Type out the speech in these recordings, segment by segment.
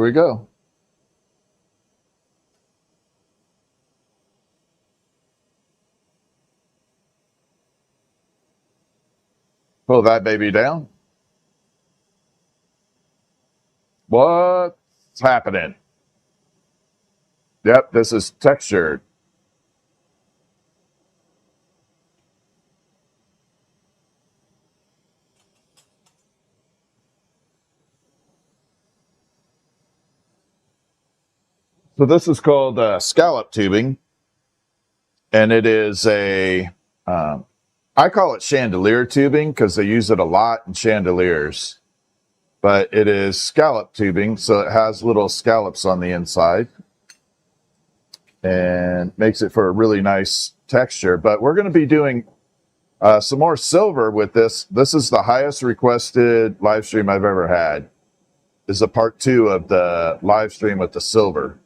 we go. Pull that baby down. What's happening? Yep, this is textured. So this is called scallop tubing, and it is a, I call it chandelier tubing because they use it a lot in chandeliers, but it is scallop tubing, so it has little scallops on the inside and makes it for a really nice texture. But we're going to be doing some more silver with this. This is the highest requested live stream I've ever had. This is a part 2 of the live stream with the silver.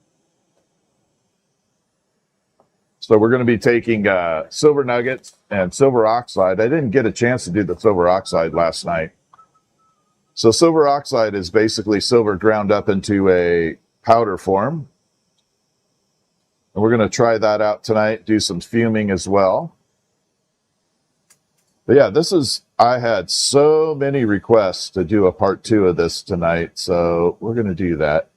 So we're going to be taking silver nuggets and silver oxide. I didn't get a chance to do the silver oxide last night. So silver oxide is basically silver ground up into a powder form. And we're going to try that out tonight, do some fuming as well. But yeah, I had so many requests to do a part 2 of this tonight, so we're going to do that.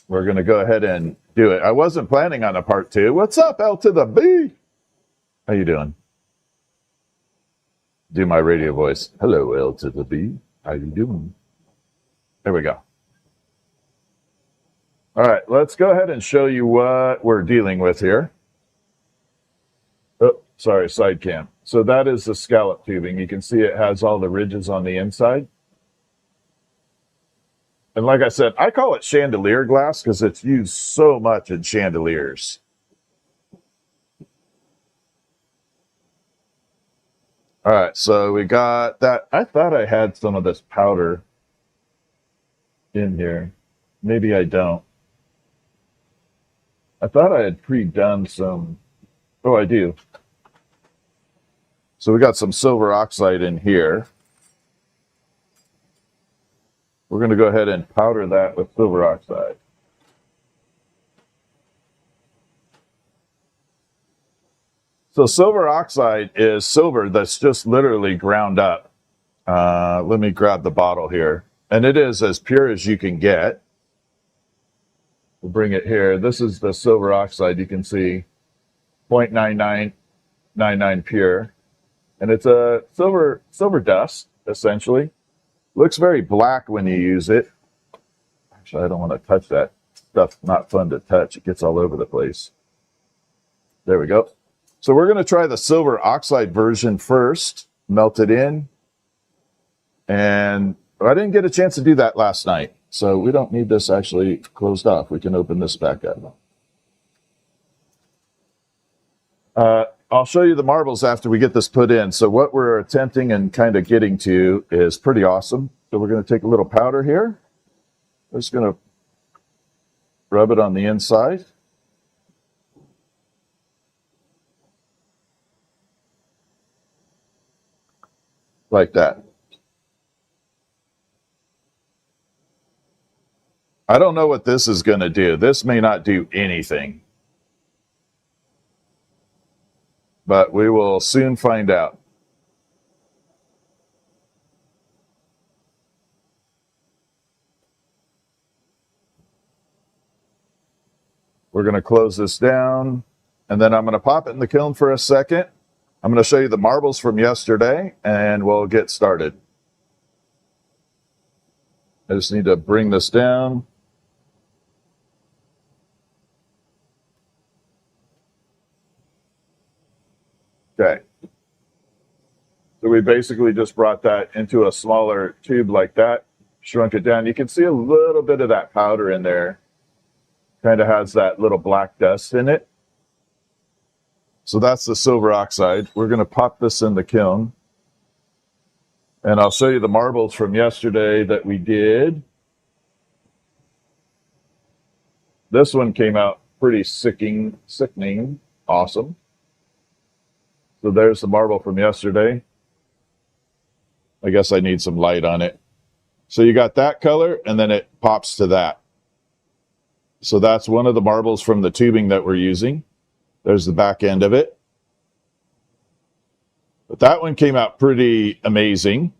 We're going to go ahead and do it. I wasn't planning on a part 2. What's up, L to the B? How you doing? Do my radio voice. Hello, L to the B. How you doing? There we go. All right, let's go ahead and show you what we're dealing with here. Oh, sorry, side cam. So that is the scallop tubing. You can see it has all the ridges on the inside. And like I said, I call it chandelier glass because it's used so much in chandeliers. All right, so we got that. I thought I had some of this powder in here. Maybe I don't. I thought I had pre-done some. Oh, I do. So we got some silver oxide in here. We're going to go ahead and powder that with silver oxide. So silver oxide is silver that's just literally ground up. Let me grab the bottle here. And it is as pure as you can get. We'll bring it here. This is the silver oxide. You can see 0.9999 pure. And it's a silver dust, essentially. Looks very black when you use it. Actually, I don't want to touch that stuff. Not fun to touch. It gets all over the place. There we go. So we're going to try the silver oxide version first. Melt it in. And I didn't get a chance to do that last night. So we don't need this actually closed off. We can open this back up. I'll show you the marbles after we get this put in. So what we're attempting and kind of getting to is pretty awesome. So we're going to take a little powder here. We're just going to rub it on the inside. Like that. I don't know what this is going to do. This may not do anything. But we will soon find out. We're going to close this down, and then I'm going to pop it in the kiln for a second. I'm going to show you the marbles from yesterday, and we'll get started. I just need to bring this down. Okay. So we basically just brought that into a smaller tube like that, shrunk it down. You can see a little bit of that powder in there. Kind of has that little black dust in it. So that's the silver oxide. We're going to pop this in the kiln. And I'll show you the marbles from yesterday that we did. This one came out pretty sickening, awesome. So there's the marble from yesterday. I guess I need some light on it. So you got that color, and then it pops to that. So that's one of the marbles from the tubing that we're using. There's the back end of it. But that one came out pretty amazing.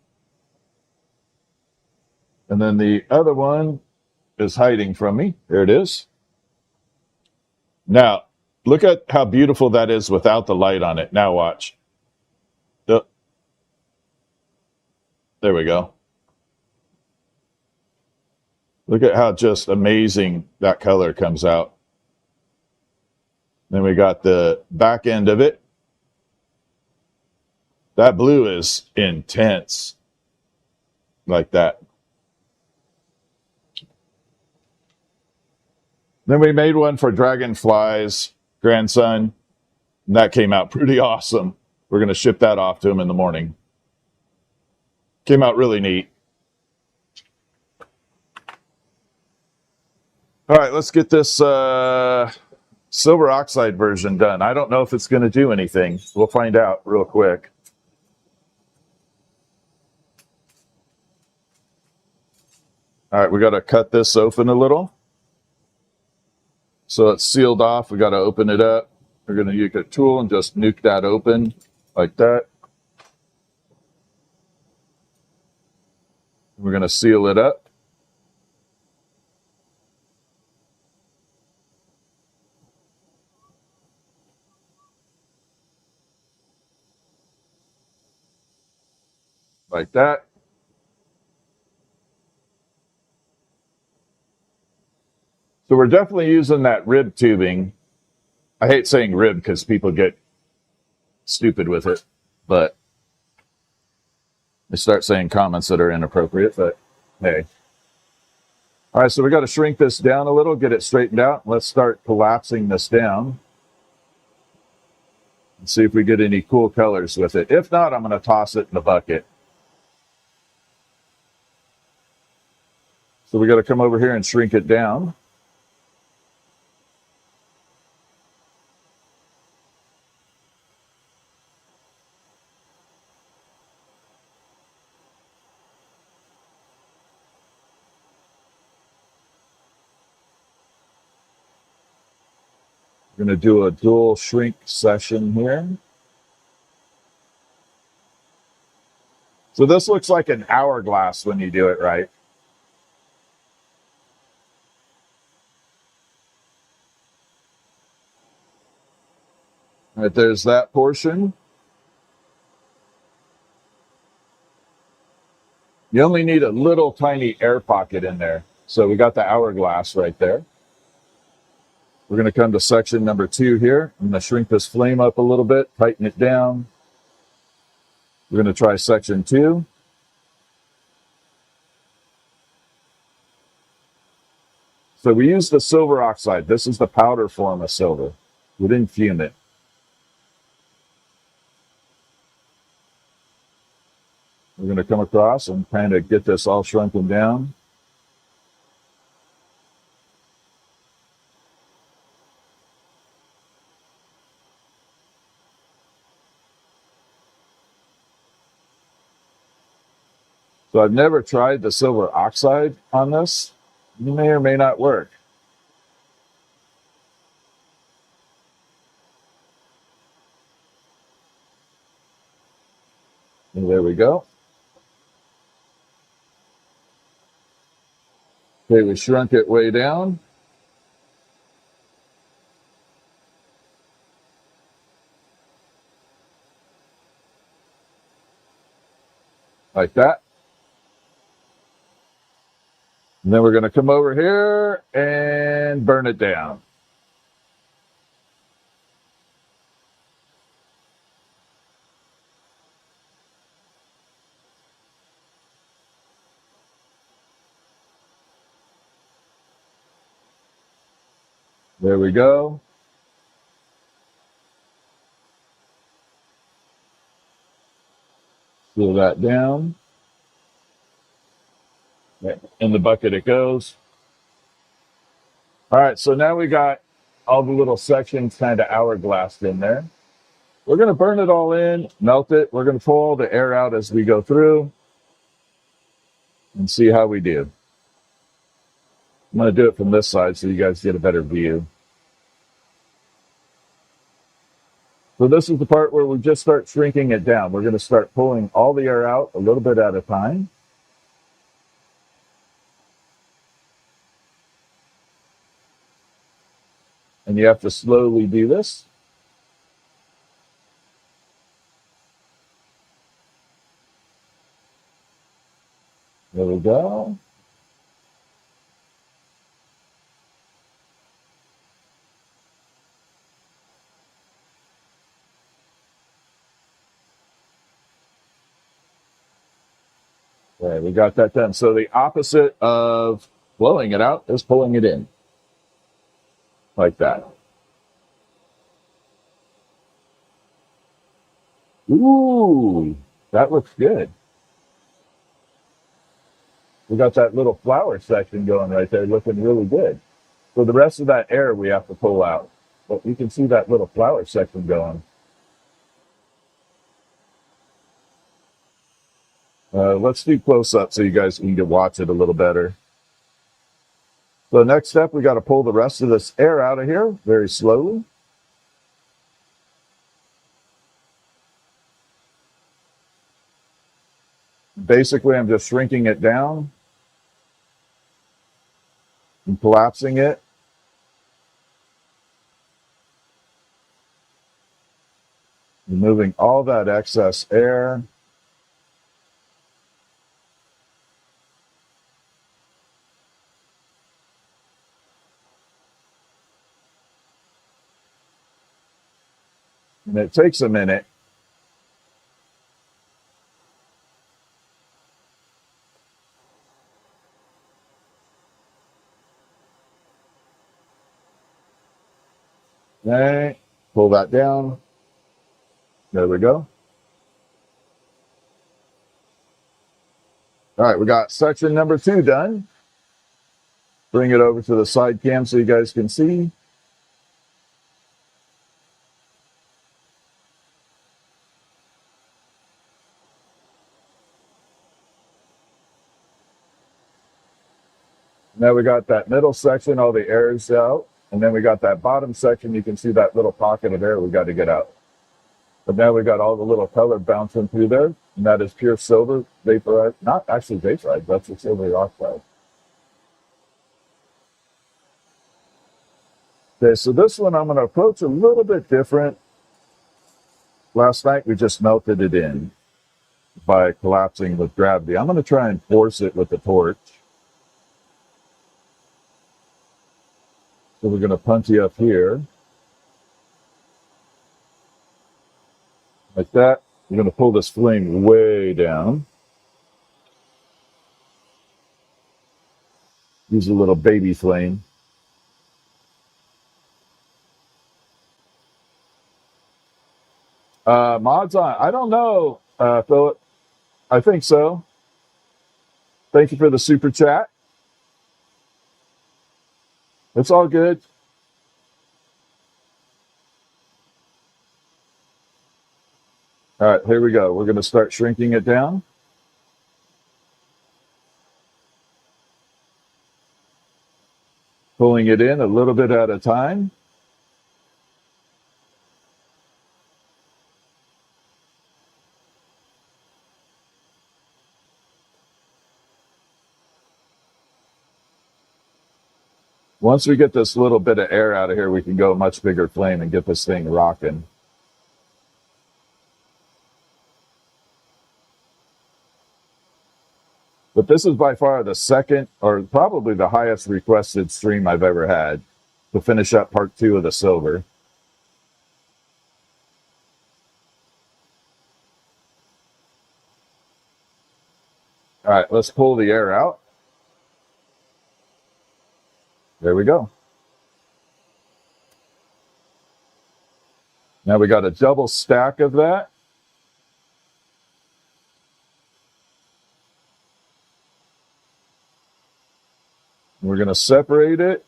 And then the other one is hiding from me. There it is. Now, look at how beautiful that is without the light on it. Now watch. There we go. Look at how just amazing that color comes out. Then we got the back end of it. That blue is intense. Like that. Then we made one for Dragonfly's grandson. And that came out pretty awesome. We're going to ship that off to him in the morning. Came out really neat. All right, let's get this silver oxide version done. I don't know if it's going to do anything. We'll find out real quick. All right, we got to cut this open a little. So it's sealed off. We got to open it up. We're going to use a tool and just nuke that open like that. We're going to seal it up. Like that. So we're definitely using that rib tubing. I hate saying rib because people get stupid with it, but they start saying comments that are inappropriate, but hey. All right, so we got to shrink this down a little, get it straightened out. Let's start collapsing this down and see if we get any cool colors with it. If not, I'm going to toss it in the bucket. So we got to come over here and shrink it down. We're going to do a dual shrink session here. So this looks like an hourglass when you do it right. All right, there's that portion. You only need a little tiny air pocket in there. So we got the hourglass right there. We're going to come to section number 2 here. I'm going to shrink this flame up a little bit, tighten it down. We're going to try section 2. So we used the silver oxide. This is the powder form of silver. We didn't fume it. We're going to come across and kind of get this all shrunken down. So I've never tried the silver oxide on this. It may or may not work. And there we go. Okay, we shrunk it way down. Like that. And then we're going to come over here and burn it down. There we go. Seal that down. In the bucket it goes. All right, so now we got all the little sections kind of hourglassed in there. We're going to burn it all in, melt it. We're going to pull all the air out as we go through. and see how we do. I'm going to do it from this side so you guys get a better view. So this is the part where we just start shrinking it down. We're going to start pulling all the air out a little bit at a time. And you have to slowly do this. There we go. Okay, we got that done. So the opposite of blowing it out is pulling it in. Like that. Ooh, that looks good. We got that little flower section going right there, looking really good. So the rest of that air we have to pull out. But you can see that little flower section going. Let's do close up so you guys can watch it a little better. So next step, we got to pull the rest of this air out of here very slowly. Basically, I'm just shrinking it down and collapsing it. Removing all that excess air. And it takes a minute. Okay, pull that down. There we go. All right, we got section number 2 done. Bring it over to the side cam so you guys can see. Now we got that middle section, all the air is out. And then we got that bottom section. You can see that little pocket of air we got to get out. But now we got all the little color bouncing through there. And that is pure silver vaporized. Not actually vaporized, that's the silver oxide. Okay, so this one I'm going to approach a little bit different. Last night we just melted it in by collapsing with gravity. I'm going to try and force it with the torch. So we're going to punch you up here. Like that. We're going to pull this flame way down. Use a little baby flame. Mods on. I don't know, Philip. I think so. Thank you for the super chat. It's all good. All right, here we go. We're going to start shrinking it down. Pulling it in a little bit at a time. Once we get this little bit of air out of here, we can go a much bigger flame and get this thing rocking. But this is by far the second, or probably the highest requested stream I've ever had to finish up part 2 of the silver. All right, let's pull the air out. There we go. Now we got a double stack of that. We're going to separate it.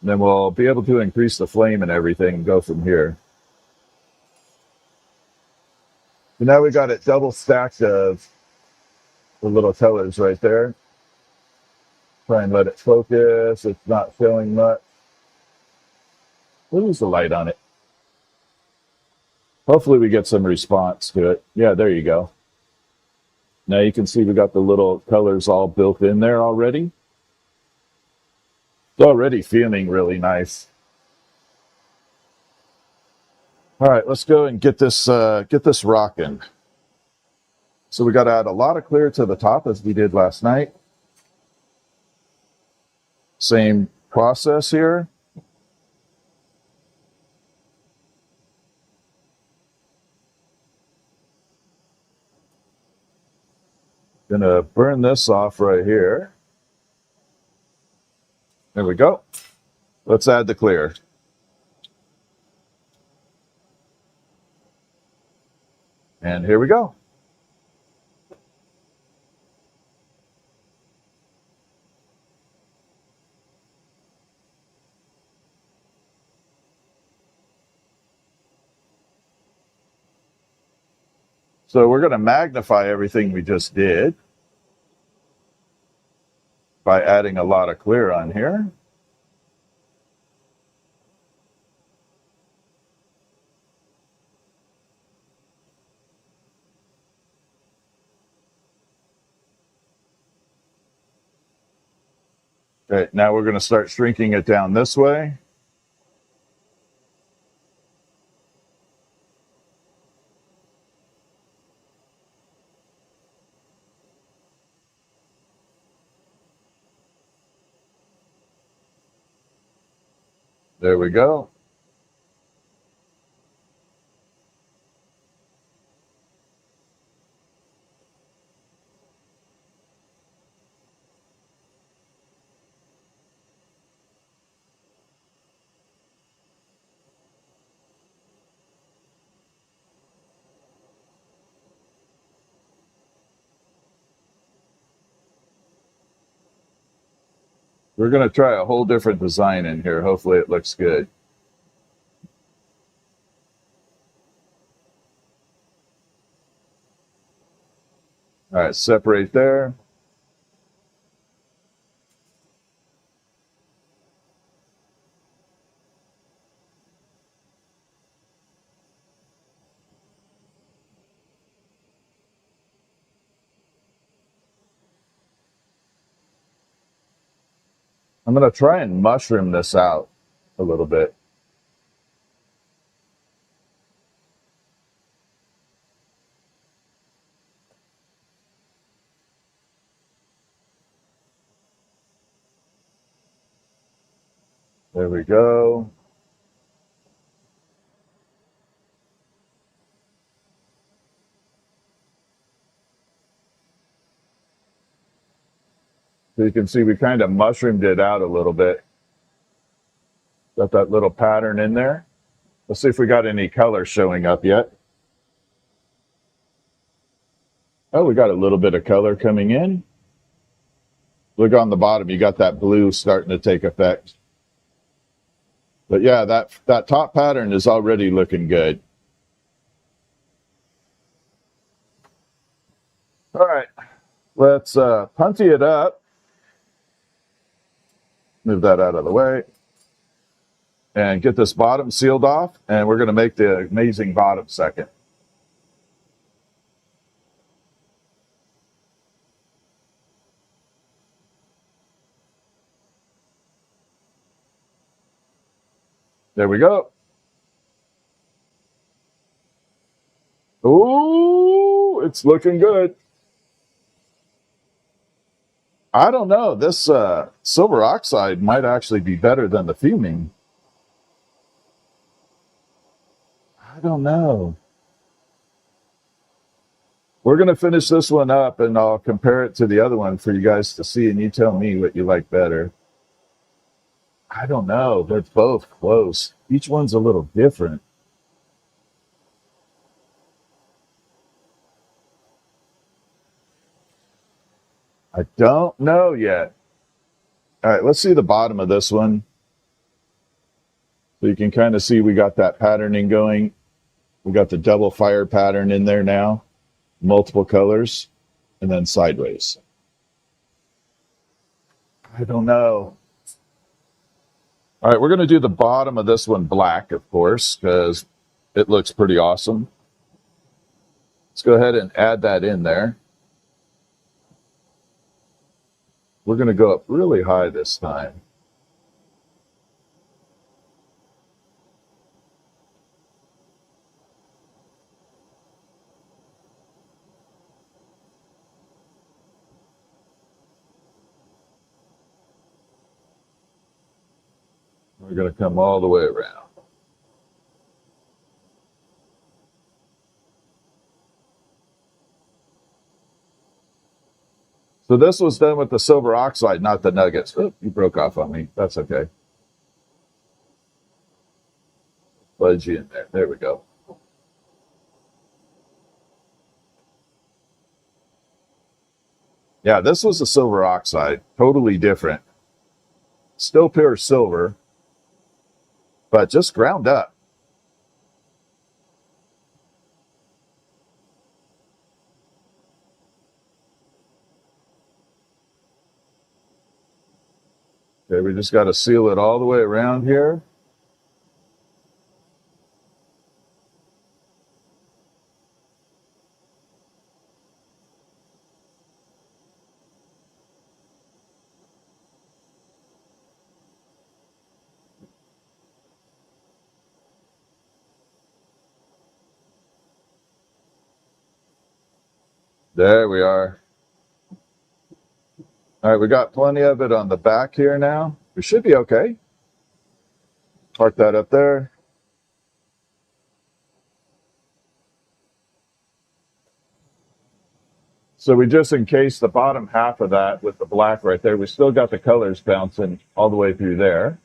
And then we'll be able to increase the flame and everything and go from here. So now we got it double stacked of the little colors right there. Try and let it focus. It's not showing much. Lose the light on it. Hopefully we get some response to it. Yeah, there you go. Now you can see we got the little colors all built in there already. It's already fuming really nice. All right, let's go and get this rocking. So we got to add a lot of clear to the top as we did last night. Same process here. Gonna burn this off right here. There we go. Let's add the clear. And here we go. So we're going to magnify everything we just did by adding a lot of clear on here. Okay, now we're going to start shrinking it down this way. There we go. We're going to try a whole different design in here. Hopefully it looks good. All right, separate there. I'm going to try and mushroom this out a little bit. There we go. So you can see we kind of mushroomed it out a little bit. Got that little pattern in there. Let's see if we got any color showing up yet. Oh, we got a little bit of color coming in. Look on the bottom, you got that blue starting to take effect. But yeah, that top pattern is already looking good. All right, let's punty it up. Move that out of the way. And get this bottom sealed off, and we're going to make the amazing bottom second. There we go. Ooh, it's looking good. I don't know. This silver oxide might actually be better than the fuming. I don't know. We're going to finish this one up, and I'll compare it to the other one for you guys to see, and you tell me what you like better. I don't know. They're both close. Each one's a little different. I don't know yet. All right, let's see the bottom of this one. So you can kind of see we got that patterning going. We got the double fire pattern in there now. Multiple colors. and then sideways. I don't know. All right, we're going to do the bottom of this one black, of course, because it looks pretty awesome. Let's go ahead and add that in there. We're going to go up really high this time. We're going to come all the way around. So this was done with the silver oxide, not the nuggets. Oh, you broke off on me. That's okay. Fudge you in there. There we go. Yeah, this was a silver oxide. Totally different. Still pure silver, but just ground up. Okay, we just got to seal it all the way around here. There we are. All right, we got plenty of it on the back here now. We should be okay. Park that up there. So we just encased the bottom half of that with the black right there. We still got the colors bouncing all the way through there.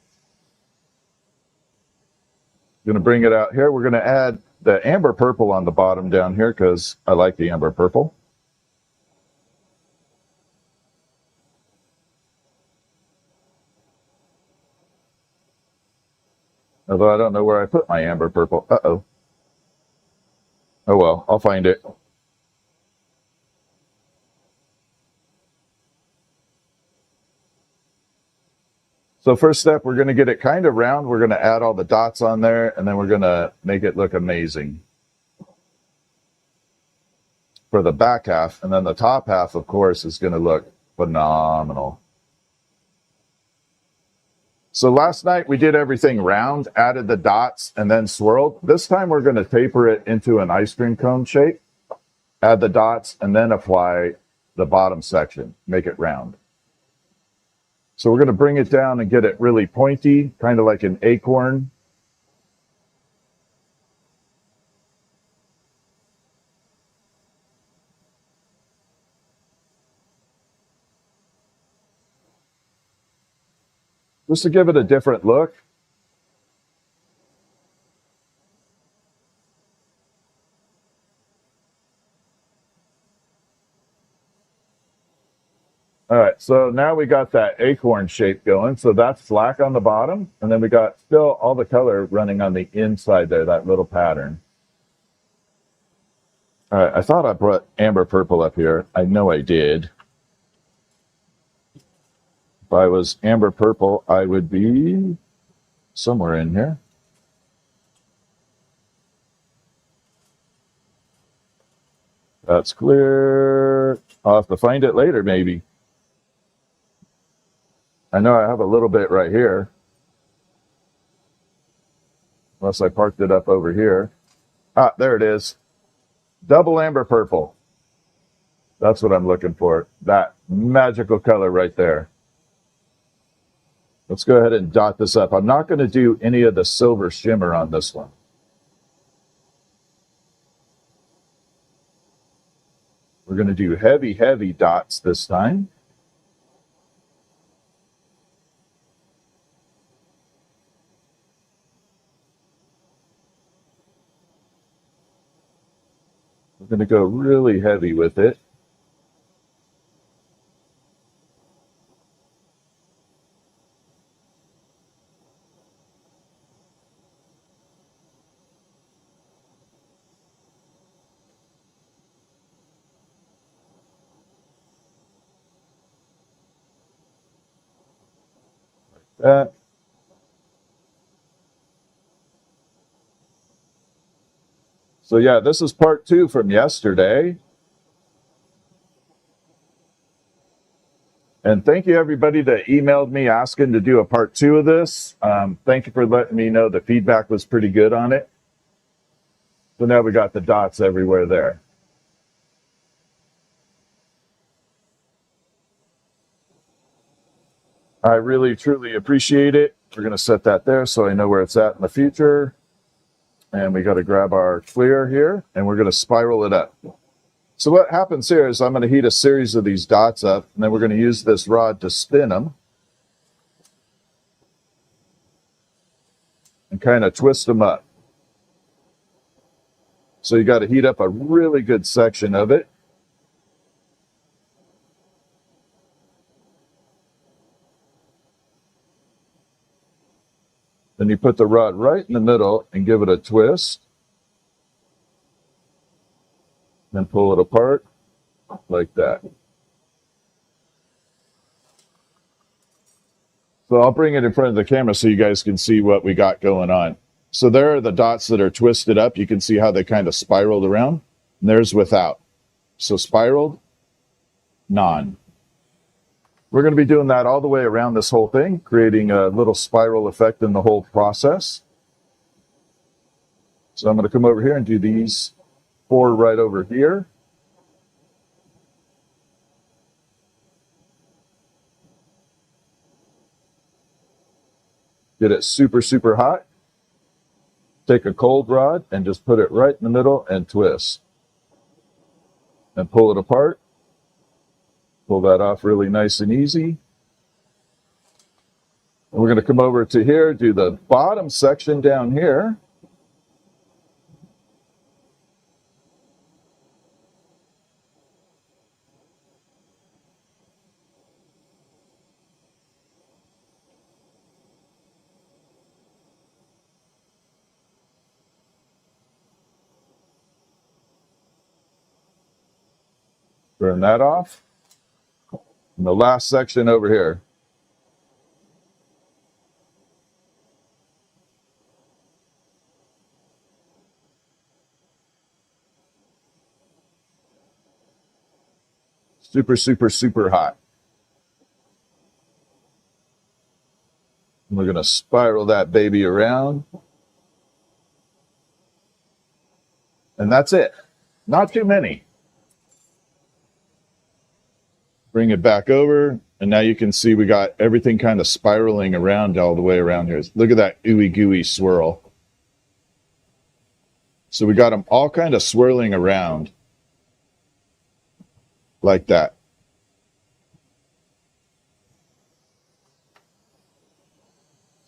Going to bring it out here. We're going to add the amber purple on the bottom down here because I like the amber purple. Although I don't know where I put my amber purple. Uh-oh. Oh well, I'll find it. So first step, we're going to get it kind of round. We're going to add all the dots on there, and then we're going to make it look amazing for the back half. And then the top half, of course, is going to look phenomenal. So last night we did everything round, added the dots, and then swirled. This time we're going to taper it into an ice cream cone shape, add the dots, and then apply the bottom section, make it round. So we're going to bring it down and get it really pointy, kind of like an acorn. Just to give it a different look. All right, so now we got that acorn shape going. So that's black on the bottom, and then we got still all the color running on the inside there, that little pattern. All right, I thought I brought amber purple up here. I know I did. If I was amber purple, I would be somewhere in here. That's clear. I'll have to find it later, maybe. I know I have a little bit right here. Unless I parked it up over here. Ah, there it is. Double amber purple. That's what I'm looking for. That magical color right there. Let's go ahead and dot this up. I'm not going to do any of the silver shimmer on this one. We're going to do heavy, heavy dots this time. We're going to go really heavy with it. that. So yeah, this is part 2 from yesterday. And thank you everybody that emailed me asking to do a part 2 of this. Thank you for letting me know the feedback was pretty good on it. So now we got the dots everywhere there. I really, truly appreciate it. We're going to set that there so I know where it's at in the future. And we got to grab our clear here, and we're going to spiral it up. So what happens here is I'm going to heat a series of these dots up, and then we're going to use this rod to spin them and kind of twist them up. So you got to heat up a really good section of it. Then you put the rod right in the middle and give it a twist. Then pull it apart like that. So I'll bring it in front of the camera so you guys can see what we got going on. So there are the dots that are twisted up. You can see how they kind of spiraled around. And there's without. So spiraled, non. We're going to be doing that all the way around this whole thing, creating a little spiral effect in the whole process. So I'm going to come over here and do these 4 right over here. Get it super, super hot. Take a cold rod and just put it right in the middle and twist. And pull it apart. Pull that off really nice and easy. And we're going to come over to here, do the bottom section down here. Burn that off. And the last section over here. Super, super, super hot. And we're going to spiral that baby around. And that's it. Not too many. Bring it back over, and now you can see we got everything kind of spiraling around all the way around here. Look at that ooey gooey swirl. So we got them all kind of swirling around like that.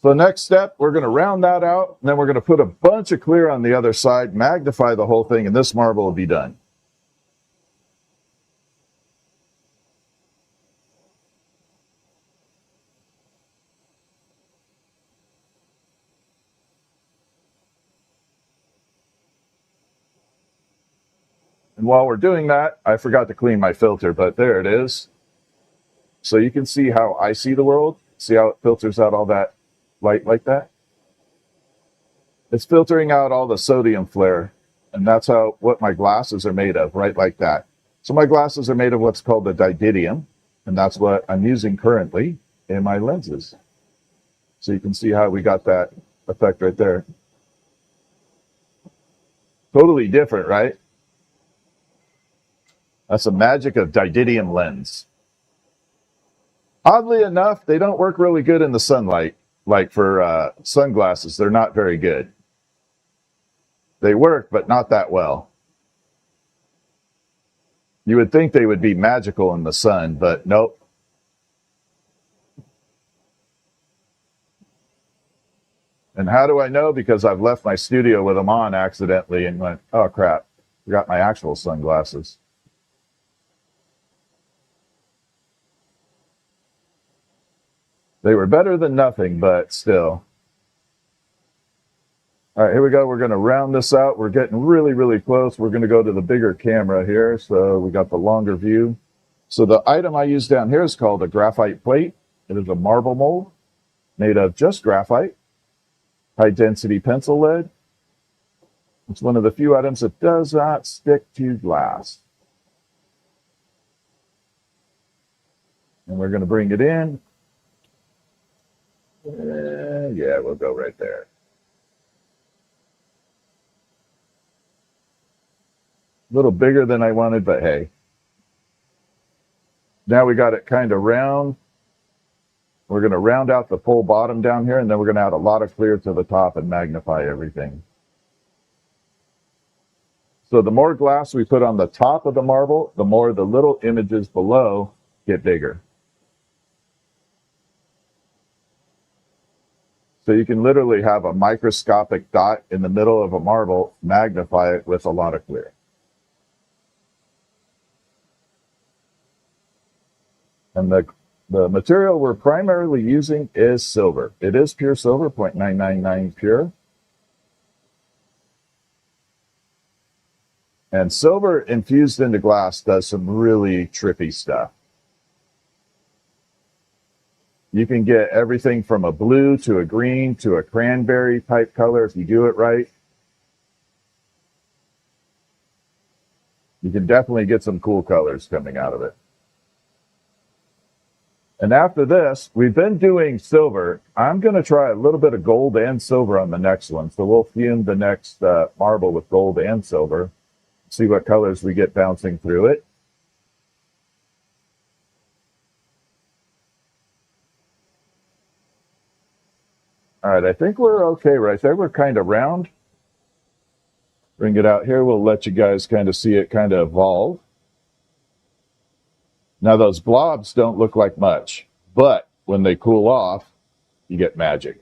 So next step, we're going to round that out, and then we're going to put a bunch of clear on the other side, magnify the whole thing, and this marble will be done. And while we're doing that, I forgot to clean my filter, but there it is. So you can see how I see the world. See how it filters out all that light like that? It's filtering out all the sodium flare. And that's what my glasses are made of, right like that. So my glasses are made of what's called the didymium. And that's what I'm using currently in my lenses. So you can see how we got that effect right there. Totally different, right? That's the magic of didymium lens. Oddly enough, they don't work really good in the sunlight. Like for sunglasses, they're not very good. They work, but not that well. You would think they would be magical in the sun, but nope. And how do I know? Because I've left my studio with them on accidentally and went, oh crap, forgot my actual sunglasses. They were better than nothing, but still. All right, here we go. We're going to round this out. We're getting really, really close. We're going to go to the bigger camera here. So we got the longer view. So the item I use down here is called a graphite plate. It is a marble mold. made of just graphite, high density pencil lead. It's one of the few items that does not stick to glass. And we're going to bring it in. Yeah, we'll go right there. A little bigger than I wanted, but hey. Now we got it kind of round. We're going to round out the full bottom down here, and then we're going to add a lot of clear to the top and magnify everything. So the more glass we put on the top of the marble, the more the little images below get bigger. So you can literally have a microscopic dot in the middle of a marble, magnify it with a lot of clear. And the material we're primarily using is silver. It is pure silver, 0.999 pure. And silver infused into glass does some really trippy stuff. You can get everything from a blue to a green to a cranberry type color if you do it right. You can definitely get some cool colors coming out of it. And after this, we've been doing silver. I'm going to try a little bit of gold and silver on the next one. So we'll fume the next marble with gold and silver. See what colors we get bouncing through it. All right, I think we're okay right there. We're kind of round. Bring it out here. We'll let you guys kind of see it kind of evolve. Now, those blobs don't look like much, but when they cool off, you get magic.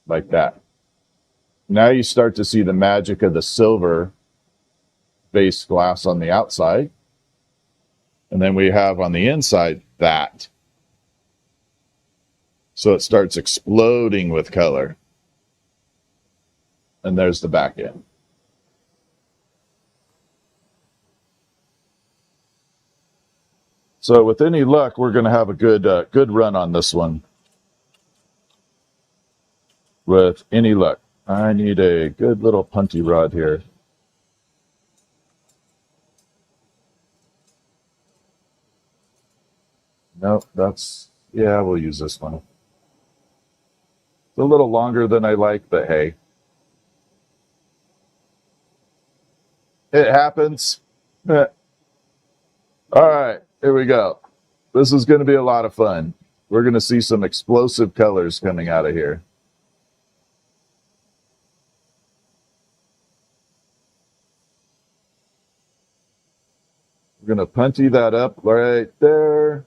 Like that. Now you start to see the magic of the silver based glass on the outside. And then we have on the inside that. So it starts exploding with color. And there's the back end. So with any luck, we're going to have a good run on this one. With any luck. I need a good little punty rod here. Nope, yeah, we'll use this one. It's a little longer than I like, but hey. It happens. All right, here we go. This is going to be a lot of fun. We're going to see some explosive colors coming out of here. We're going to punty that up right there.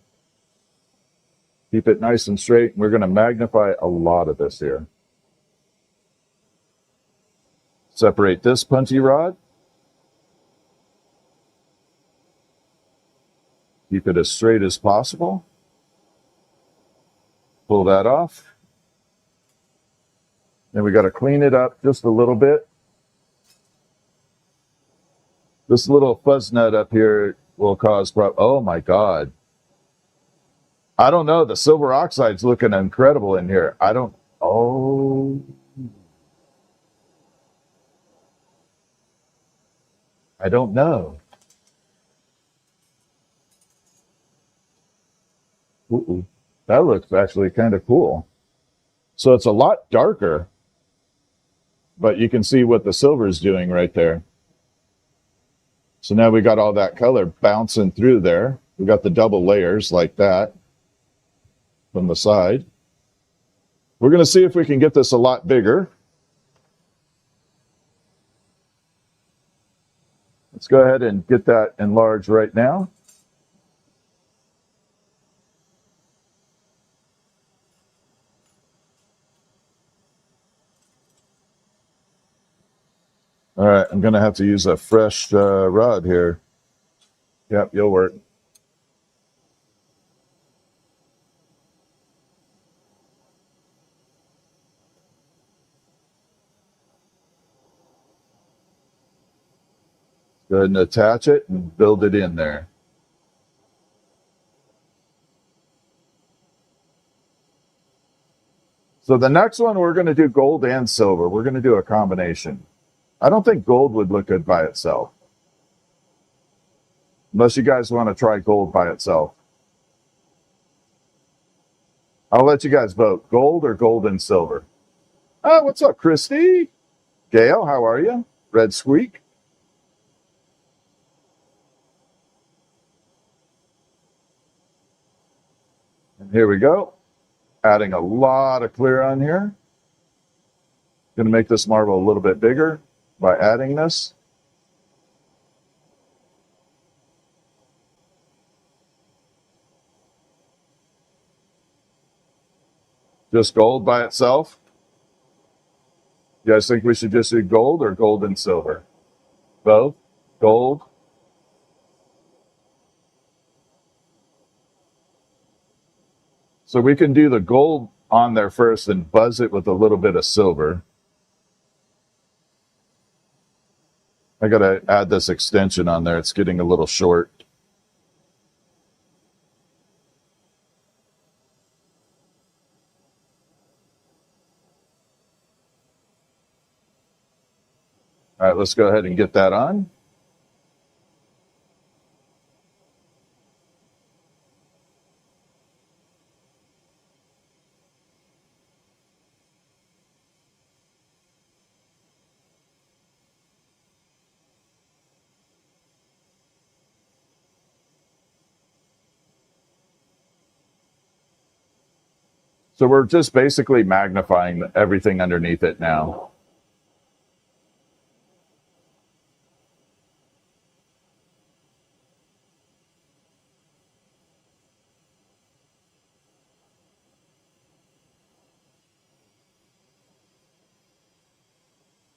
Keep it nice and straight. And we're going to magnify a lot of this here. Separate this punty rod. Keep it as straight as possible. Pull that off. Then we got to clean it up just a little bit. This little fuzz nut up here will cause problems. Oh my God. I don't know. The silver oxide's looking incredible in here. I don't know. Ooh, that looks actually kind of cool. So it's a lot darker, but you can see what the silver is doing right there. So now we got all that color bouncing through there. We got the double layers like that from the side. We're going to see if we can get this a lot bigger. Let's go ahead and get that enlarged right now. All right, I'm going to have to use a fresh rod here. Yep, you'll work. Go ahead and attach it and build it in there. So the next one, we're going to do gold and silver. We're going to do a combination. I don't think gold would look good by itself. Unless you guys want to try gold by itself. I'll let you guys vote. Gold or gold and silver. Oh, what's up, Christy? Gail, how are you? Red Squeak. And here we go. Adding a lot of clear on here. Going to make this marble a little bit bigger by adding this. Just gold by itself. You guys think we should just do gold or gold and silver? Both? Gold? So we can do the gold on there first and buzz it with a little bit of silver. I got to add this extension on there. It's getting a little short. All right, let's go ahead and get that on. So we're just basically magnifying everything underneath it now.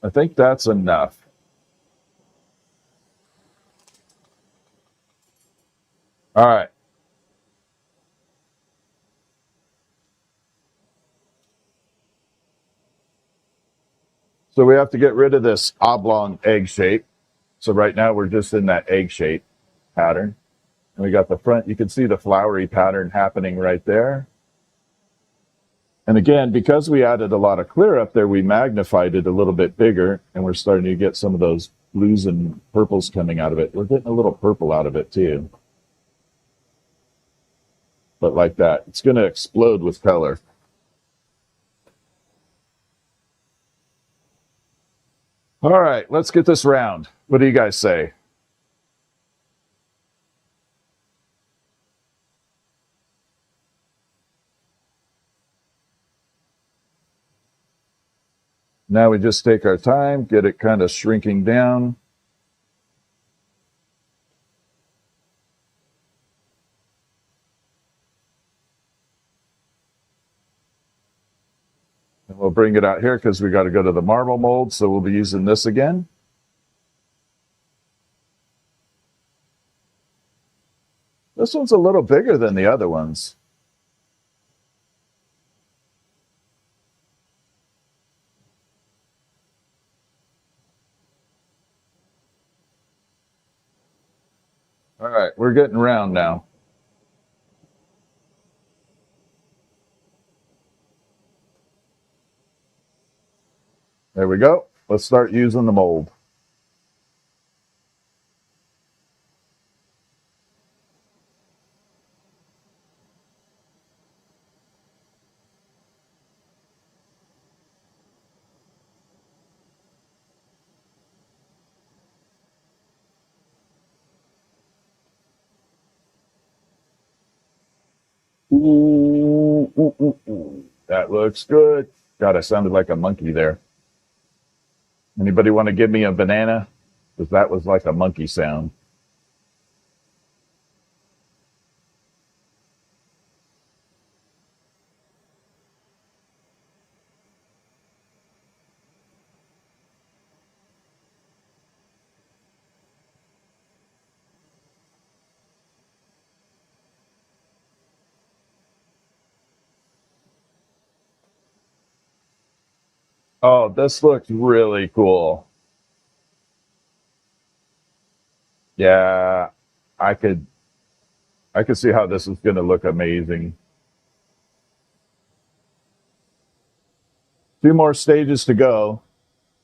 I think that's enough. All right. So we have to get rid of this oblong egg shape. So right now we're just in that egg shape pattern. And we got the front, you can see the flowery pattern happening right there. And again, because we added a lot of clear up there, we magnified it a little bit bigger, and we're starting to get some of those blues and purples coming out of it. We're getting a little purple out of it too. But like that, it's going to explode with color. All right, let's get this round. What do you guys say? Now we just take our time, get it kind of shrinking down. And we'll bring it out here because we got to go to the marble mold, so we'll be using this again. This one's a little bigger than the other ones. All right, we're getting round now. There we go. Let's start using the mold. Ooh, ooh, ooh, ooh. That looks good. God, I sounded like a monkey there. Anybody want to give me a banana? Because that was like a monkey sound. Oh, this looks really cool. Yeah, I could I could see how this is going to look amazing. 2 more stages to go.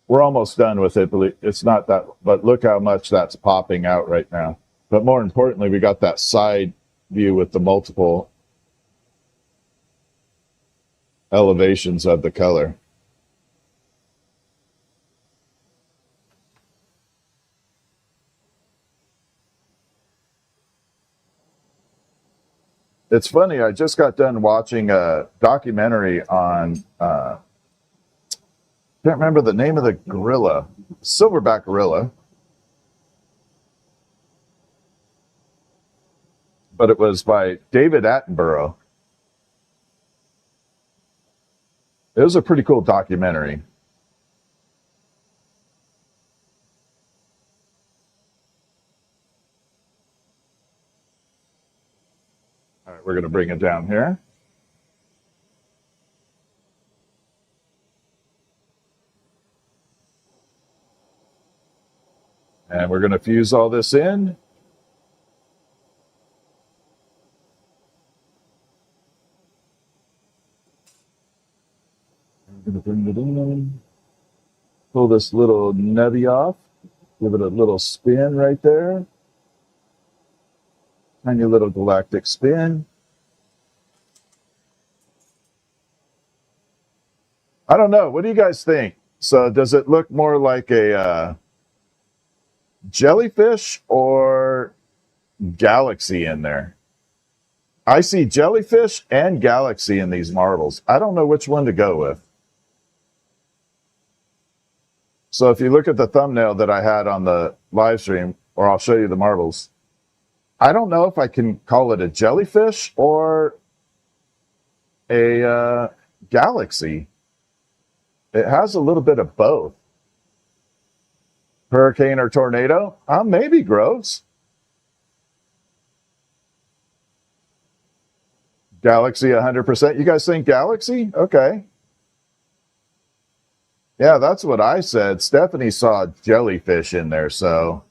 We're almost done with it, but it's not that, but look how much that's popping out right now. But more importantly, we got that side view with the multiple elevations of the color. It's funny, I just got done watching a documentary on, can't remember the name of the gorilla, silverback gorilla. But it was by David Attenborough. It was a pretty cool documentary. All right, we're going to bring it down here. And we're going to fuse all this in. I'm going to bring it in. Pull this little nubby off. Give it a little spin right there. Tiny little galactic spin. I don't know. What do you guys think? So does it look more like a jellyfish or galaxy in there? I see jellyfish and galaxy in these marbles. I don't know which one to go with. So if you look at the thumbnail that I had on the live stream, or I'll show you the marbles, I don't know if I can call it a jellyfish or a galaxy. It has a little bit of both. Hurricane or tornado? Maybe, Groves. Galaxy 100%. You guys think galaxy? Okay. Yeah, that's what I said. Stephanie saw jellyfish in there, so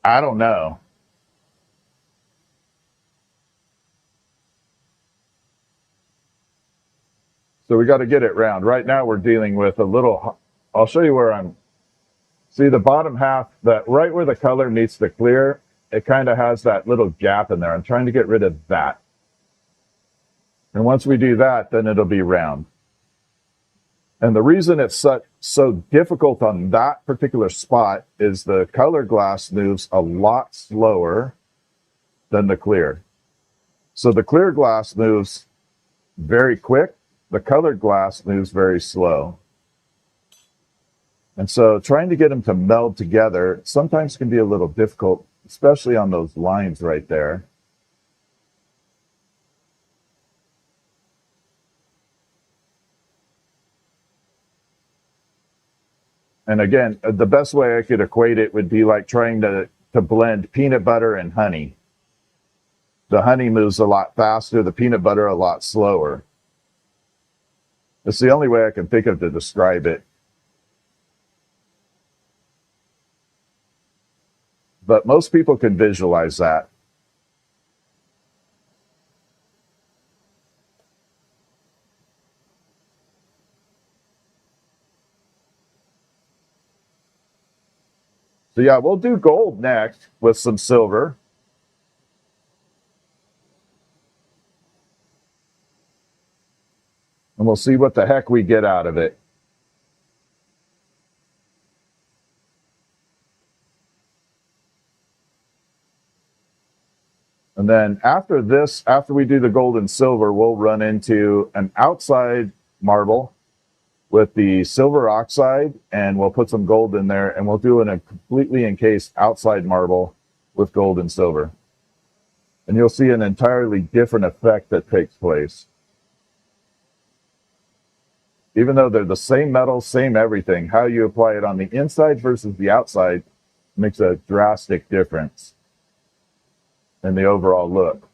I don't know. So we got to get it round. Right now we're dealing with a little, I'll show you where I'm, see the bottom half, that right where the color meets the clear, it kind of has that little gap in there. I'm trying to get rid of that. And once we do that, then it'll be round. And the reason it's so difficult on that particular spot is the color glass moves a lot slower than the clear. So the clear glass moves very quick. The colored glass moves very slow. And so trying to get them to meld together sometimes can be a little difficult, especially on those lines right there. And again, the best way I could equate it would be like trying to blend peanut butter and honey. The honey moves a lot faster, the peanut butter a lot slower. It's the only way I can think of to describe it. But most people can visualize that. So yeah, we'll do gold next with some silver. And we'll see what the heck we get out of it. And then after this, after we do the gold and silver, we'll run into an outside marble with the silver oxide, and we'll put some gold in there, and we'll do a completely encased outside marble with gold and silver. And you'll see an entirely different effect that takes place. Even though they're the same metal, same everything, how you apply it on the inside versus the outside makes a drastic difference in the overall look.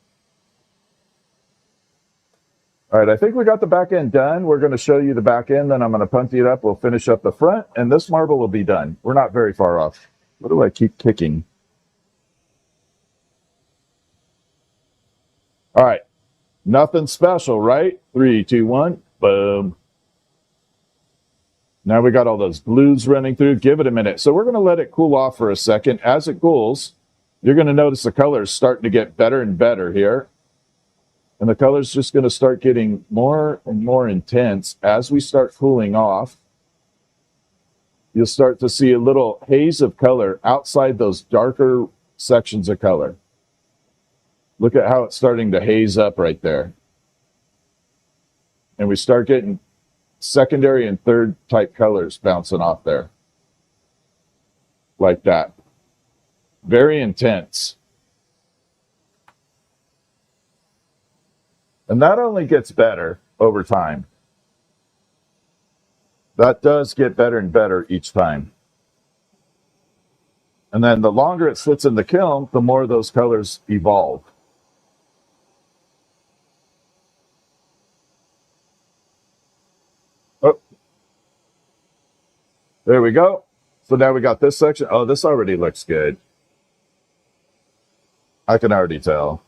All right, I think we got the back end done. We're going to show you the back end, then I'm going to punchy it up. We'll finish up the front, and this marble will be done. We're not very far off. What do I keep kicking? All right, nothing special, right? 3, 2, 1, boom. Now we got all those blues running through. Give it a minute. So we're going to let it cool off for a second. As it cools, you're going to notice the color is starting to get better and better here. And the color is just going to start getting more and more intense as we start cooling off. You'll start to see a little haze of color outside those darker sections of color. Look at how it's starting to haze up right there. And we start getting secondary and third type colors bouncing off there. Like that. Very intense. And that only gets better over time. That does get better and better each time. And then the longer it sits in the kiln, the more those colors evolve. Oh, there we go. So now we got this section. Oh, this already looks good. I can already tell.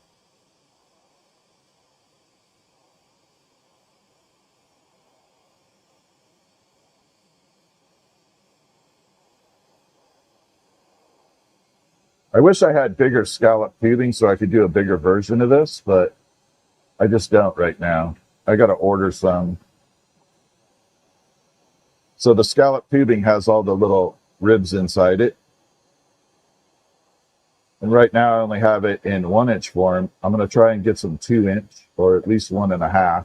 I wish I had bigger scallop tubing so I could do a bigger version of this, but I just don't right now. I got to order some. So the scallop tubing has all the little ribs inside it. And right now I only have it in 1-inch form. I'm going to try and get some 2-inch or at least 1.5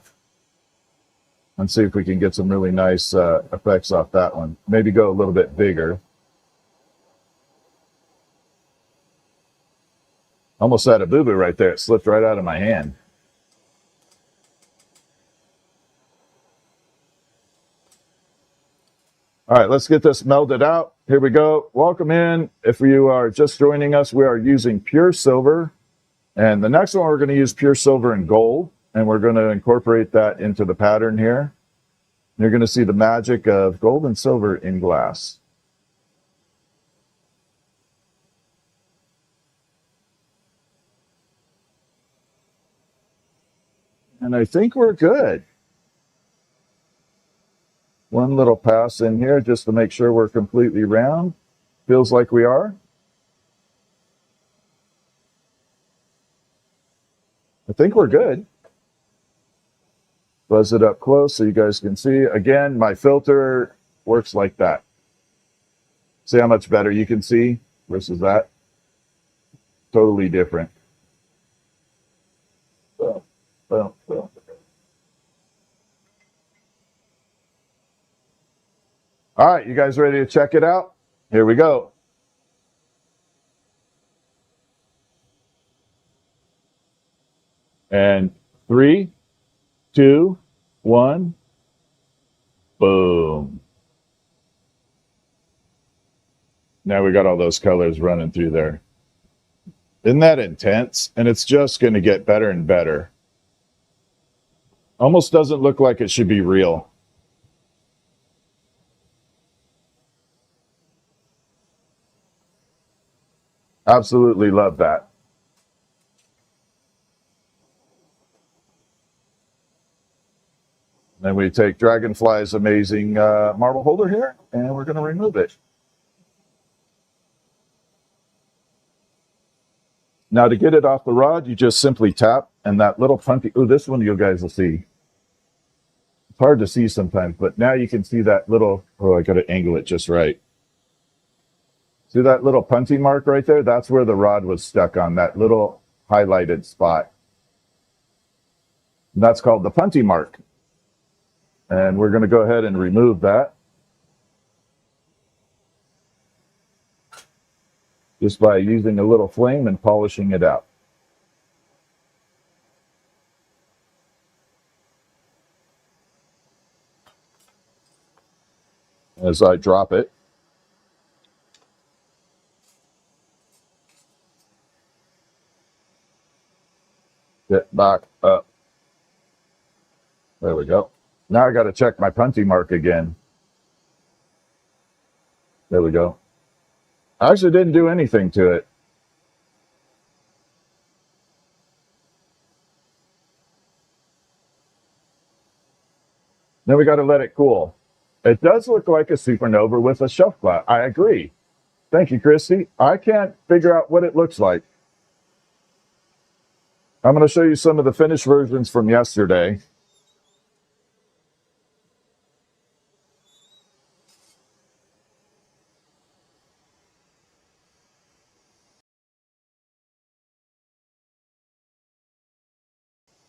and see if we can get some really nice effects off that one. Maybe go a little bit bigger. Almost had a boo-boo right there. It slipped right out of my hand. All right, let's get this melted out. Here we go. Welcome in. If you are just joining us, we are using pure silver. And the next one, we're going to use pure silver and gold. And we're going to incorporate that into the pattern here. You're going to see the magic of gold and silver in glass. And I think we're good. One little pass in here just to make sure we're completely round. Feels like we are. I think we're good. Buzz it up close so you guys can see. Again, my filter works like that. See how much better you can see versus that? Totally different. Boom, boom, boom. All right, you guys ready to check it out? Here we go. And 3, 2, 1, boom. Now we got all those colors running through there. Isn't that intense? And it's just going to get better and better. Almost doesn't look like it should be real. Absolutely love that. Then we take Dragonfly's amazing marble holder here, and we're going to remove it. Now to get it off the rod, you just simply tap, and that little punty, oh, this one you guys will see. It's hard to see sometimes, but now you can see that little, oh, I got to angle it just right. See that little punty mark right there? That's where the rod was stuck on, that little highlighted spot. And that's called the punty mark. And we're going to go ahead and remove that. Just by using a little flame and polishing it out. As I drop it. Get back up. There we go. Now I got to check my punty mark again. There we go. I actually didn't do anything to it. Then we got to let it cool. It does look like a supernova with a shelf cloud. I agree. Thank you, Christy. I can't figure out what it looks like. I'm going to show you some of the finished versions from yesterday.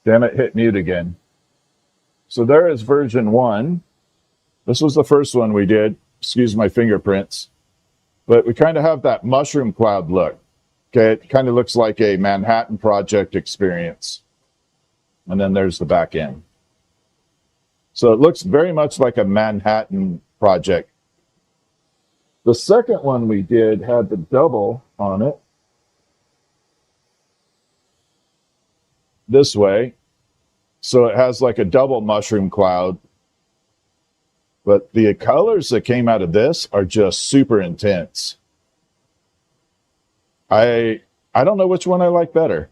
Damn it, hit mute again. So there is version 1. This was the first one we did. Excuse my fingerprints. But we kind of have that mushroom cloud look. Okay, it kind of looks like a Manhattan Project experience. And then there's the back end. So it looks very much like a Manhattan Project. The second one we did had the double on it. This way. So it has like a double mushroom cloud. But the colors that came out of this are just super intense. I don't know which one I like better.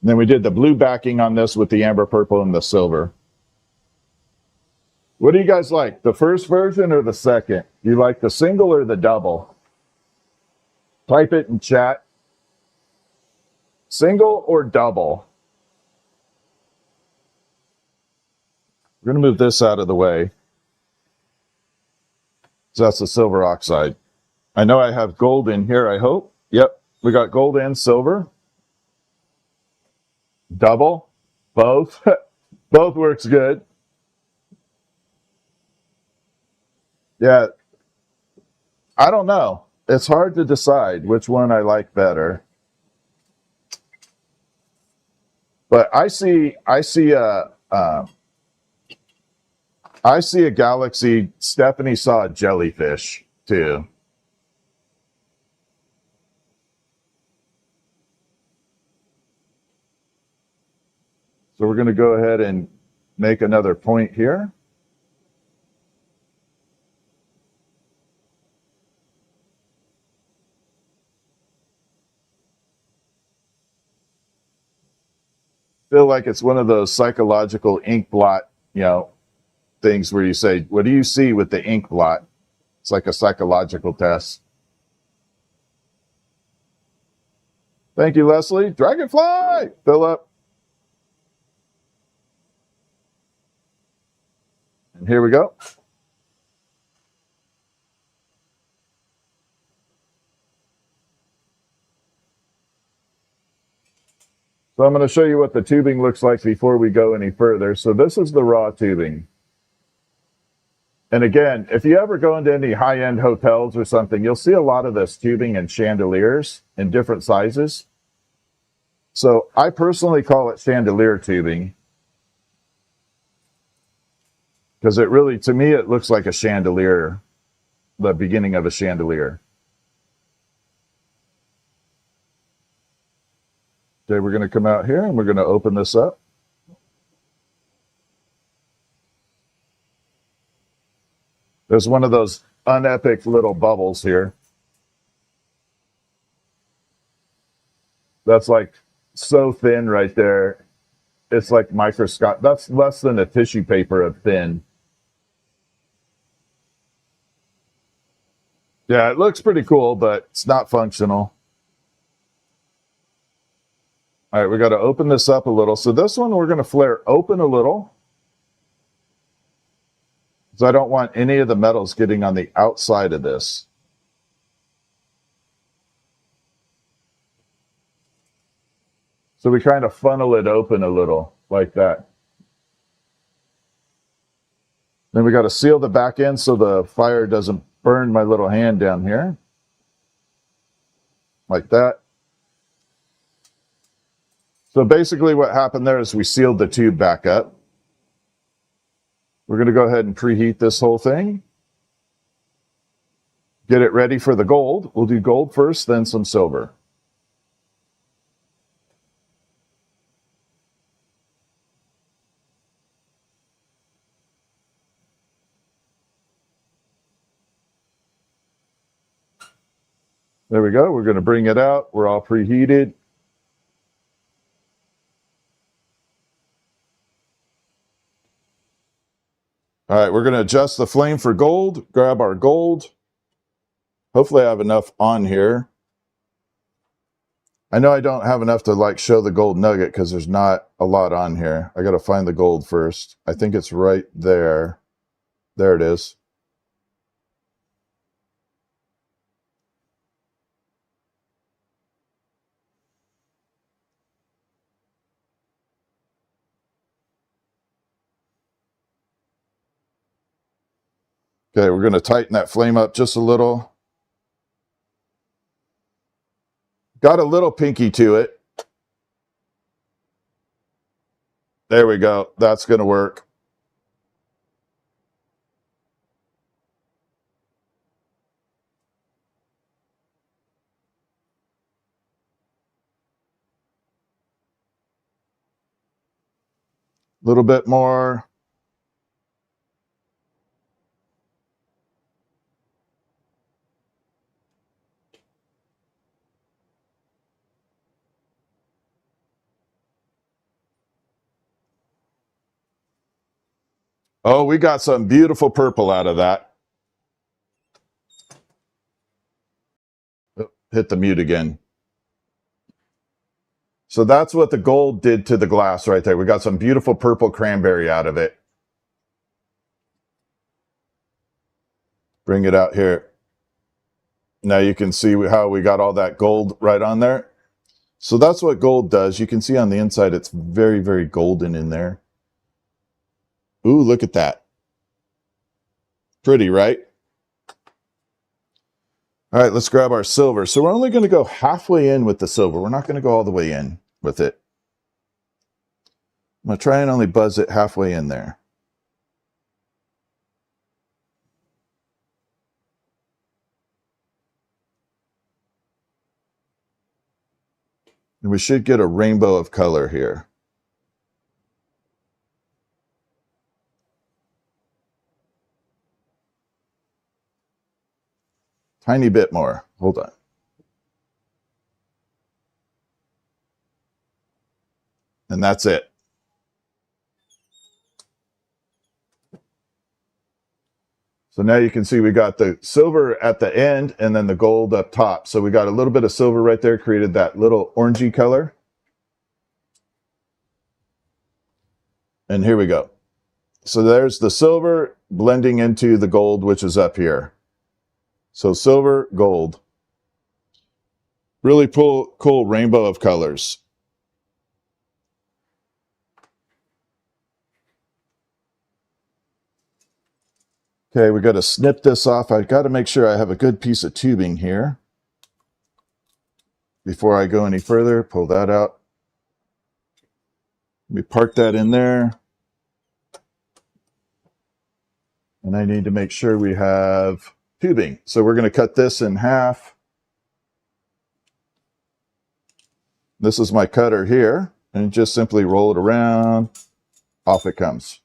And then we did the blue backing on this with the amber purple and the silver. What do you guys like? The first version or the second? You like the single or the double? Type it in chat. Single or double? We're going to move this out of the way. So that's the silver oxide. I know I have gold in here, I hope. Yep, we got gold and silver. Double, both. Both works good. Yeah, I don't know. It's hard to decide which one I like better. But I see a galaxy. Stephanie saw a jellyfish too. So we're going to go ahead and make another point here. Feel like it's one of those psychological ink blot, things where you say, what do you see with the ink blot? It's like a psychological test. Thank you, Leslie. Dragonfly, Philip. And here we go. So I'm going to show you what the tubing looks like before we go any further. So this is the raw tubing. And again, if you ever go into any high-end hotels or something, you'll see a lot of this tubing and chandeliers in different sizes. So I personally call it chandelier tubing because it really, to me, it looks like a chandelier, the beginning of a chandelier. Okay, we're going to come out here and we're going to open this up. There's one of those unepic little bubbles here. That's like so thin right there. It's like microscopic. That's less than a tissue paper of thin. Yeah, it looks pretty cool, but it's not functional. All right, we got to open this up a little. So this one we're going to flare open a little. So I don't want any of the metals getting on the outside of this. So we kind of funnel it open a little like that. Then we got to seal the back end so the fire doesn't burn my little hand down here. Like that. So basically what happened there is we sealed the tube back up. We're going to go ahead and preheat this whole thing. Get it ready for the gold. We'll do gold first, then some silver. There we go. We're going to bring it out. We're all preheated. All right, we're going to adjust the flame for gold. Grab our gold. Hopefully I have enough on here. I know I don't have enough to like show the gold nugget because there's not a lot on here. I got to find the gold first. I think it's right there. There it is. Okay, we're going to tighten that flame up just a little. Got a little pinky to it. There we go. That's going to work. A little bit more. Oh, we got some beautiful purple out of that. Oh, hit the mute again. So that's what the gold did to the glass right there. We got some beautiful purple cranberry out of it. Bring it out here. Now you can see how we got all that gold right on there. So that's what gold does. You can see on the inside it's very, very golden in there. Ooh, look at that. Pretty, right? All right, let's grab our silver. So we're only going to go halfway in with the silver. We're not going to go all the way in with it. I'm going to try and only buzz it halfway in there. And we should get a rainbow of color here. Tiny bit more. Hold on. And that's it. So now you can see we got the silver at the end and then the gold up top. So we got a little bit of silver right there, created that little orangey color. And here we go. So there's the silver blending into the gold, which is up here. So silver, gold. Really cool rainbow of colors. Okay, we got to snip this off. I got to make sure I have a good piece of tubing here. Before I go any further, pull that out. Let me park that in there. And I need to make sure we have tubing. So we're going to cut this in half. This is my cutter here. And just simply roll it around. Off it comes.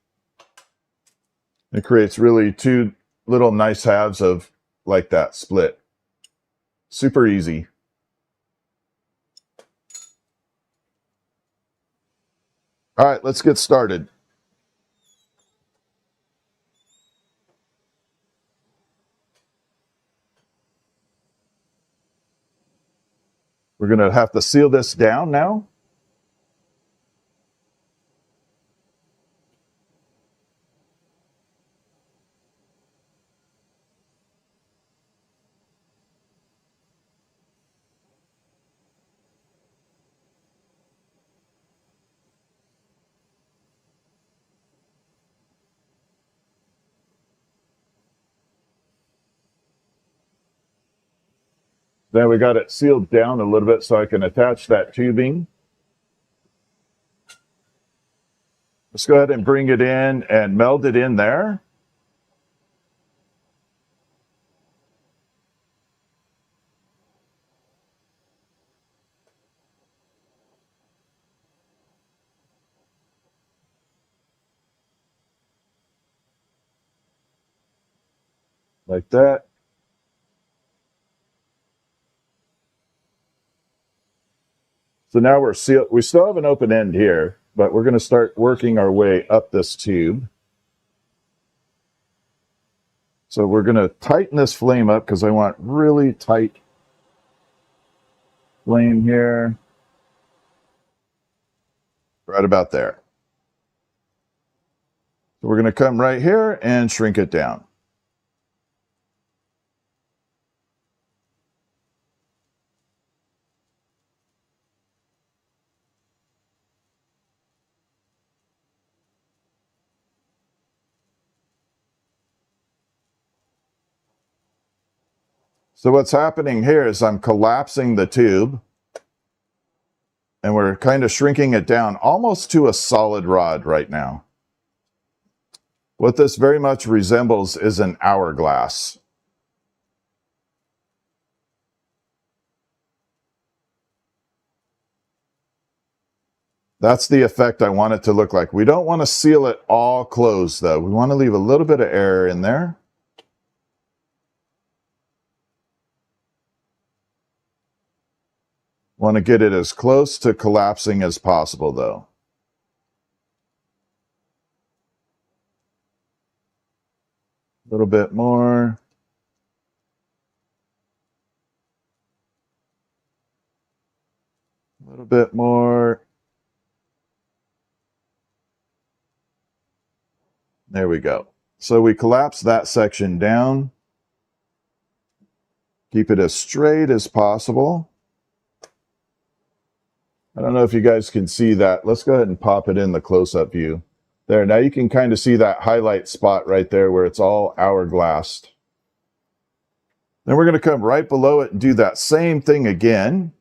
It creates really two little nice halves of like that split. Super easy. All right, let's get started. We're going to have to seal this down now. Then we got it sealed down a little bit so I can attach that tubing. Let's go ahead and bring it in and meld it in there. Like that. So now we're sealed. We still have an open end here, but we're going to start working our way up this tube. So we're going to tighten this flame up because I want really tight flame here. Right about there. So we're going to come right here and shrink it down. So what's happening here is I'm collapsing the tube and we're kind of shrinking it down almost to a solid rod right now. What this very much resembles is an hourglass. That's the effect I want it to look like. We don't want to seal it all closed though. We want to leave a little bit of air in there. Want to get it as close to collapsing as possible though. A little bit more. A little bit more. There we go. So we collapse that section down. Keep it as straight as possible. I don't know if you guys can see that. Let's go ahead and pop it in the close-up view. There, now you can kind of see that highlight spot right there where it's all hourglassed. Then we're going to come right below it and do that same thing again.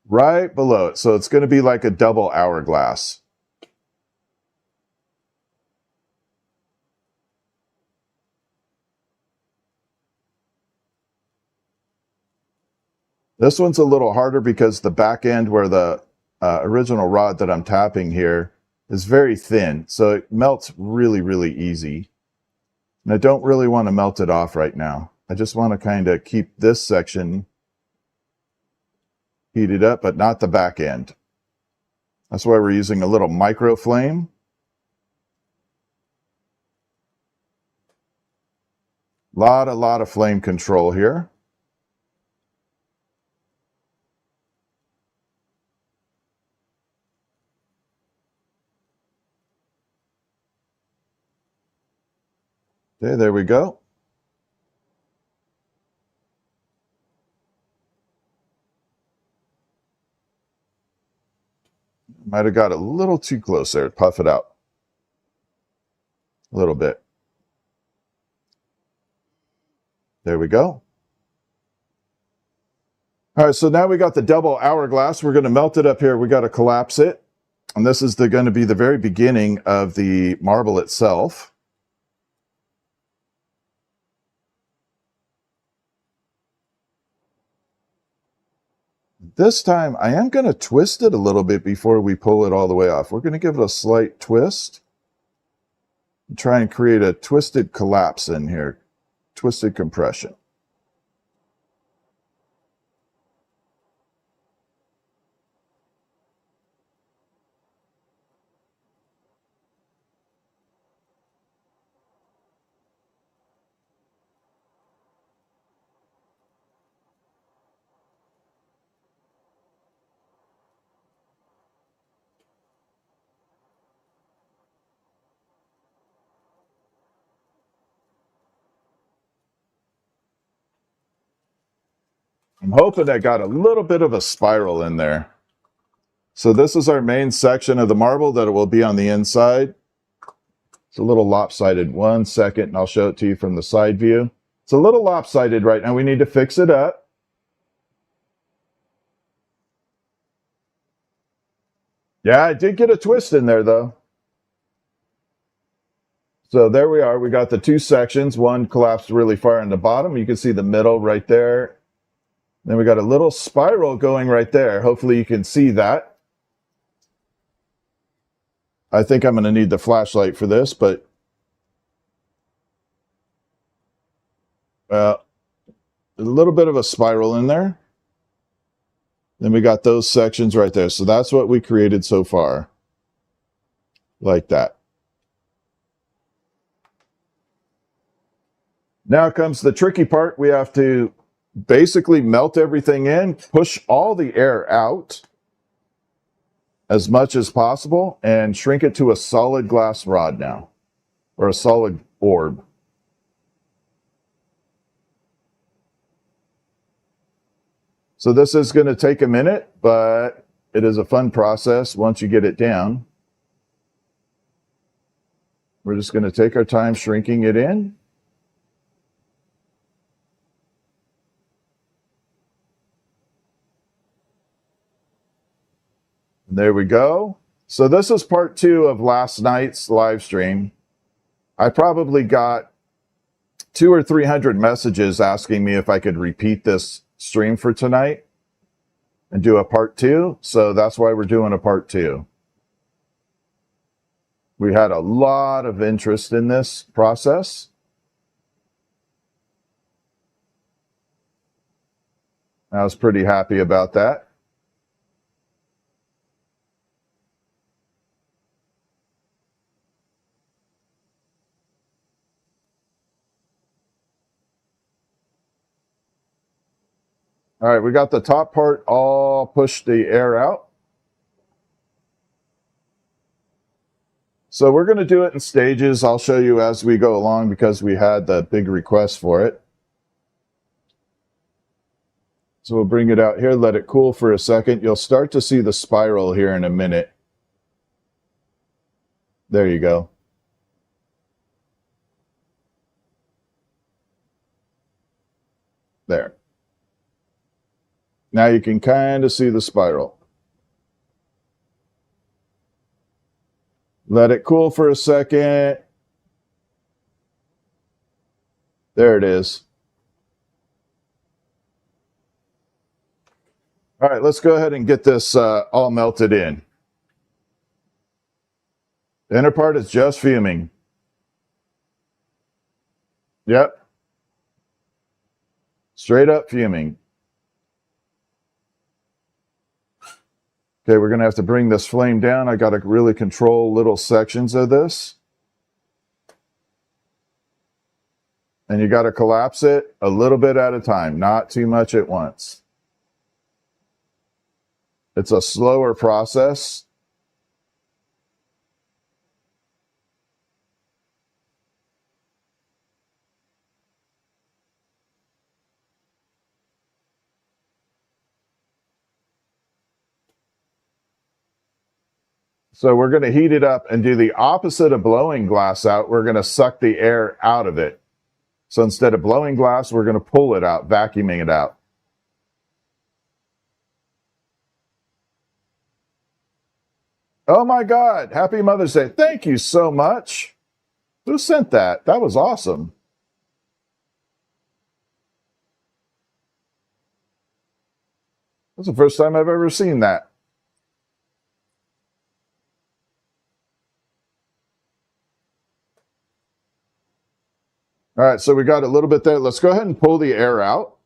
Right below it. So it's going to be like a double hourglass. This one's a little harder because the back end where the original rod that I'm tapping here is very thin. So it melts really, really easy. And I don't really want to melt it off right now. I just want to kind of keep this section heated up, but not the back end. That's why we're using a little micro flame. A lot of flame control here. Okay, there we go. Might have got a little too close there. Puff it out a little bit. There we go. All right, so now we got the double hourglass. We're going to melt it up here. We got to collapse it. And this is going to be the very beginning of the marble itself. This time, I am going to twist it a little bit before we pull it all the way off. We're going to give it a slight twist. And try and create a twisted collapse in here. Twisted compression. I'm hoping I got a little bit of a spiral in there. So this is our main section of the marble that it will be on the inside. It's a little lopsided. 1 second, and I'll show it to you from the side view. It's a little lopsided right now. We need to fix it up. Yeah, I did get a twist in there, though. So there we are. We got the two sections. One collapsed really far in the bottom. You can see the middle right there. Then we got a little spiral going right there. Hopefully you can see that. I think I'm going to need the flashlight for this, but a little bit of a spiral in there. Then we got those sections right there. So that's what we created so far. like that. Now comes the tricky part. We have to basically melt everything in, push all the air out as much as possible, and shrink it to a solid glass rod now, or a solid orb. So this is going to take a minute, but it is a fun process once you get it down. We're just going to take our time shrinking it in. There we go. So this is part 2 of last night's live stream. I probably got 200 or 300 messages asking me if I could repeat this stream for tonight and do a part 2. So that's why we're doing a part 2. We had a lot of interest in this process. I was pretty happy about that. All right, we got the top part all pushed the air out. So we're going to do it in stages. I'll show you as we go along because we had the big request for it. So we'll bring it out here, let it cool for a second. You'll start to see the spiral here in a minute. There you go. There. Now you can kind of see the spiral. Let it cool for a second. There it is. All right, let's go ahead and get this all melted in. The inner part is just fuming. Yep. Straight up fuming. Okay, we're going to have to bring this flame down. I got to really control little sections of this. And you got to collapse it a little bit at a time, not too much at once. It's a slower process. So we're going to heat it up and do the opposite of blowing glass out. We're going to suck the air out of it. So instead of blowing glass, we're going to pull it out, vacuuming it out. Oh my God, happy Mother's Day. Thank you so much. Who sent that? That was awesome. That's the first time I've ever seen that. All right, so we got a little bit there. Let's go ahead and pull the air out.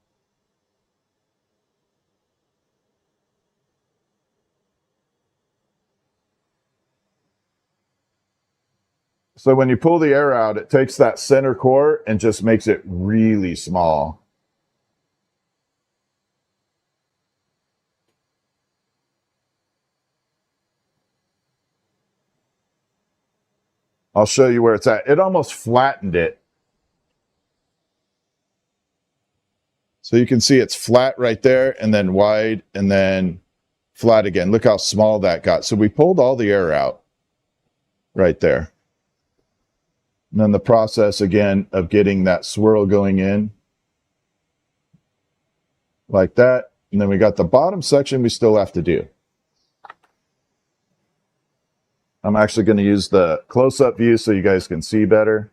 So when you pull the air out, it takes that center core and just makes it really small. I'll show you where it's at. It almost flattened it. So you can see it's flat right there and then wide and then flat again. Look how small that got. So we pulled all the air out right there. And then the process again of getting that swirl going in like that. And then we got the bottom section we still have to do. I'm actually going to use the close-up view so you guys can see better.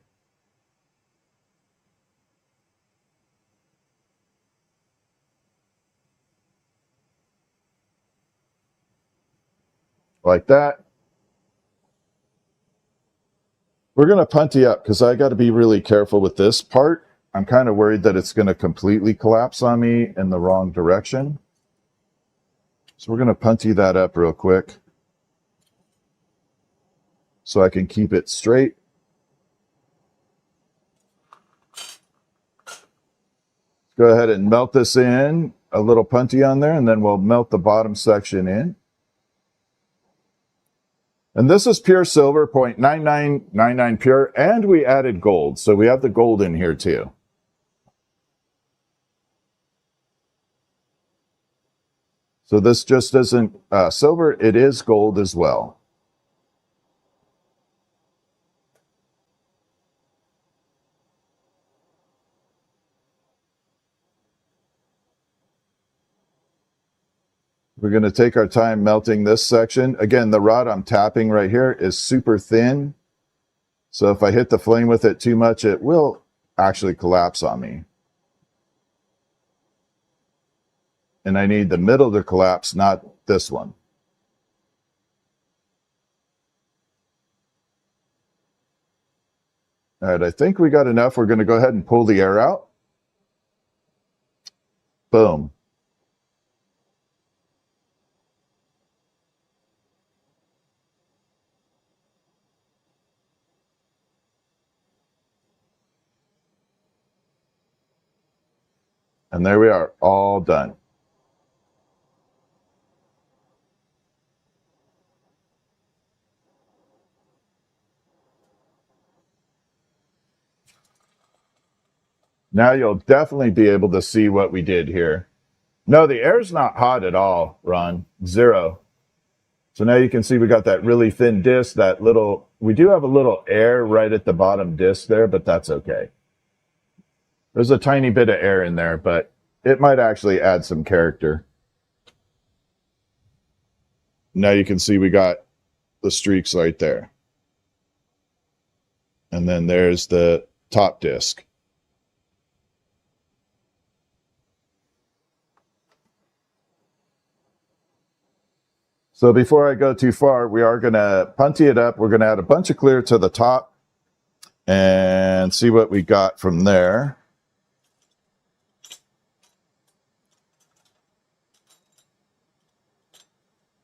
Like that. We're going to punty up because I got to be really careful with this part. I'm kind of worried that it's going to completely collapse on me in the wrong direction. So we're going to punty that up real quick. so I can keep it straight. Go ahead and melt this in, a little punty on there, and then we'll melt the bottom section in. And this is pure silver, 0.9999 pure, and we added gold. So we have the gold in here too. So this just isn't silver, it is gold as well. We're going to take our time melting this section. Again, the rod I'm tapping right here is super thin. So if I hit the flame with it too much, it will actually collapse on me. And I need the middle to collapse, not this one. All right, I think we got enough. We're going to go ahead and pull the air out. Boom. And there we are, all done. Now you'll definitely be able to see what we did here. No, the air's not hot at all, Ron. Zero. So now you can see we got that really thin disc, that little, we do have a little air right at the bottom disc there, but that's okay. There's a tiny bit of air in there, but it might actually add some character. Now you can see we got the streaks right there. And then there's the top disc. So before I go too far, we are going to punty it up. We're going to add a bunch of clear to the top and see what we got from there.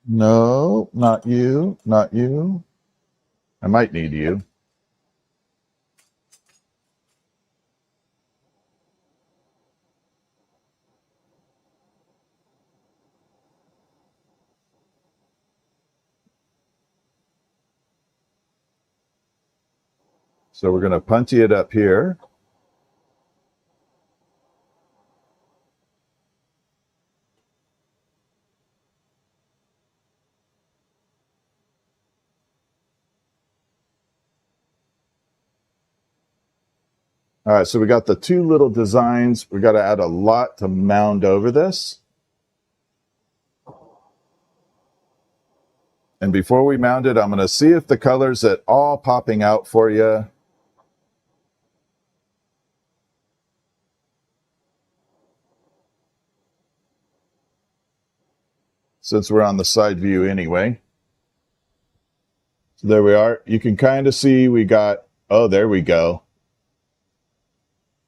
No, not you, not you. I might need you. So we're going to punty it up here. All right, so we got the two little designs. We got to add a lot to mound over this. And before we mound it, I'm going to see if the color's at all popping out for you. Since we're on the side view anyway. So there we are. You can kind of see we got, oh, there we go.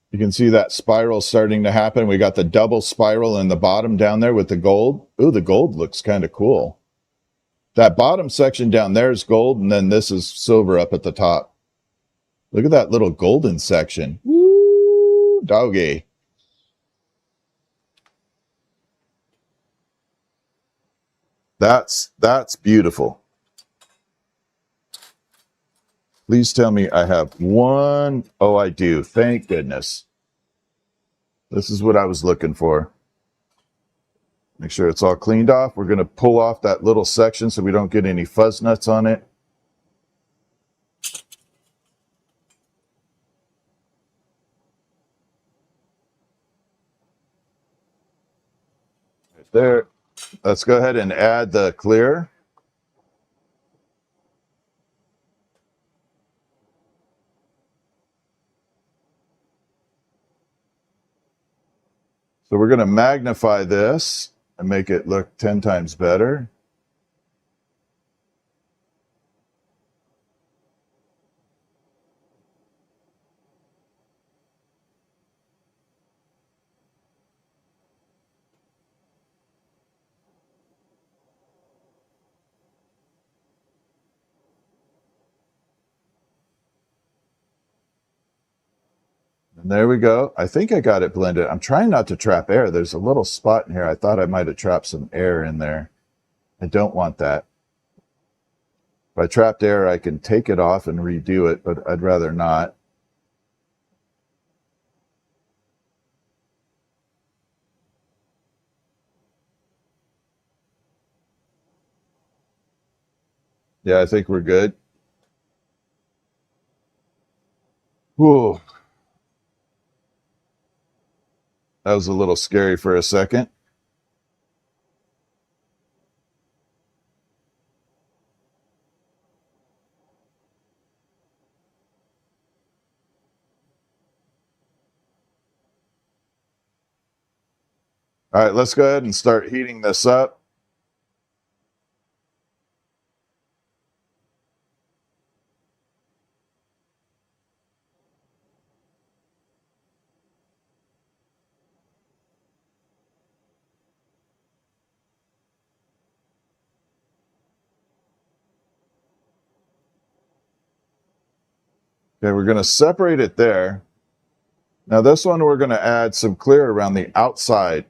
You can see that spiral starting to happen. We got the double spiral in the bottom down there with the gold. Ooh, the gold looks kind of cool. That bottom section down there is gold, and then this is silver up at the top. Look at that little golden section. Woo, doggy. That's beautiful. Please tell me I have one. Oh, I do. Thank goodness. This is what I was looking for. Make sure it's all cleaned off. We're going to pull off that little section so we don't get any fuzz nuts on it. Right there. Let's go ahead and add the clear. So we're going to magnify this and make it look 10 times better. There we go. I think I got it blended. I'm trying not to trap air. There's a little spot in here. I thought I might have trapped some air in there. I don't want that. If I trapped air, I can take it off and redo it, but I'd rather not. Yeah, I think we're good. Whew. That was a little scary for a second. All right, let's go ahead and start heating this up. Okay, we're going to separate it there. Now this one, we're going to add some clear around the outside.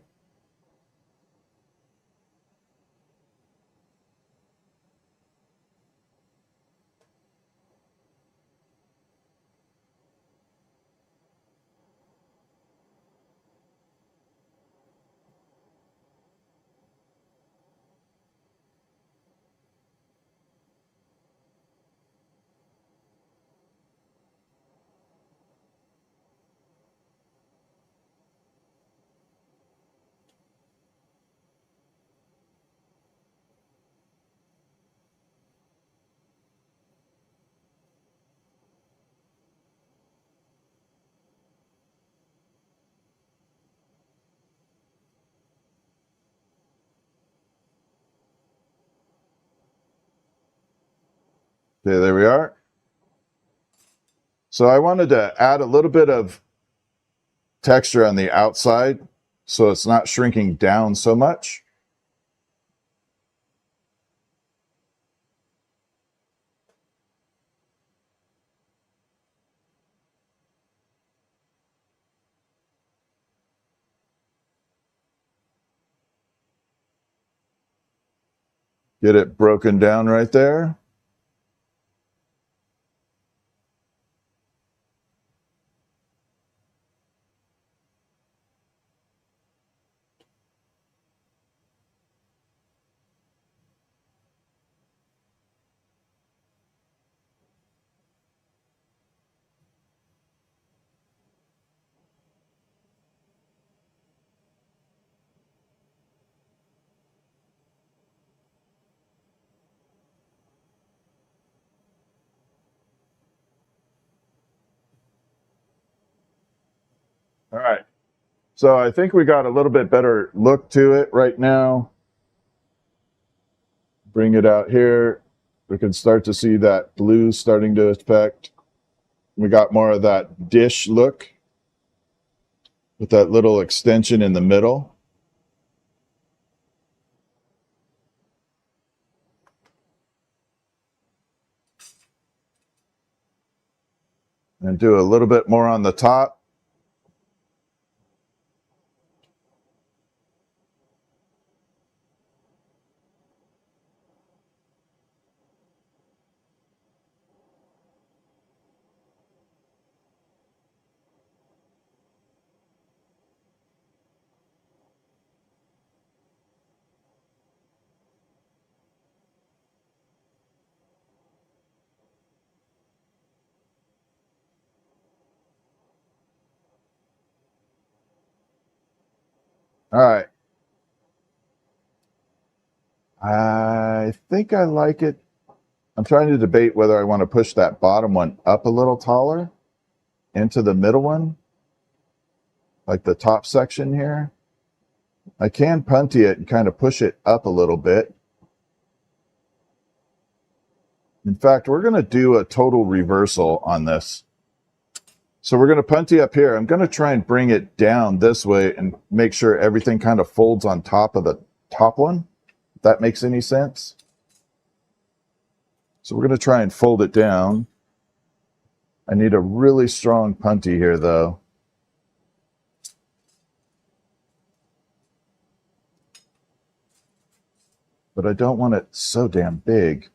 Okay, there we are. So I wanted to add a little bit of texture on the outside so it's not shrinking down so much. Get it broken down right there. All right. So I think we got a little bit better look to it right now. Bring it out here. We can start to see that blue starting to affect. We got more of that dish look with that little extension in the middle. And do a little bit more on the top. All right. I think I like it. I'm trying to debate whether I want to push that bottom one up a little taller into the middle one, like the top section here. I can punty it and kind of push it up a little bit. In fact, we're going to do a total reversal on this. So we're going to punty up here. I'm going to try and bring it down this way and make sure everything kind of folds on top of the top one. If that makes any sense. So we're going to try and fold it down. I need a really strong punty here, though. but I don't want it so damn big.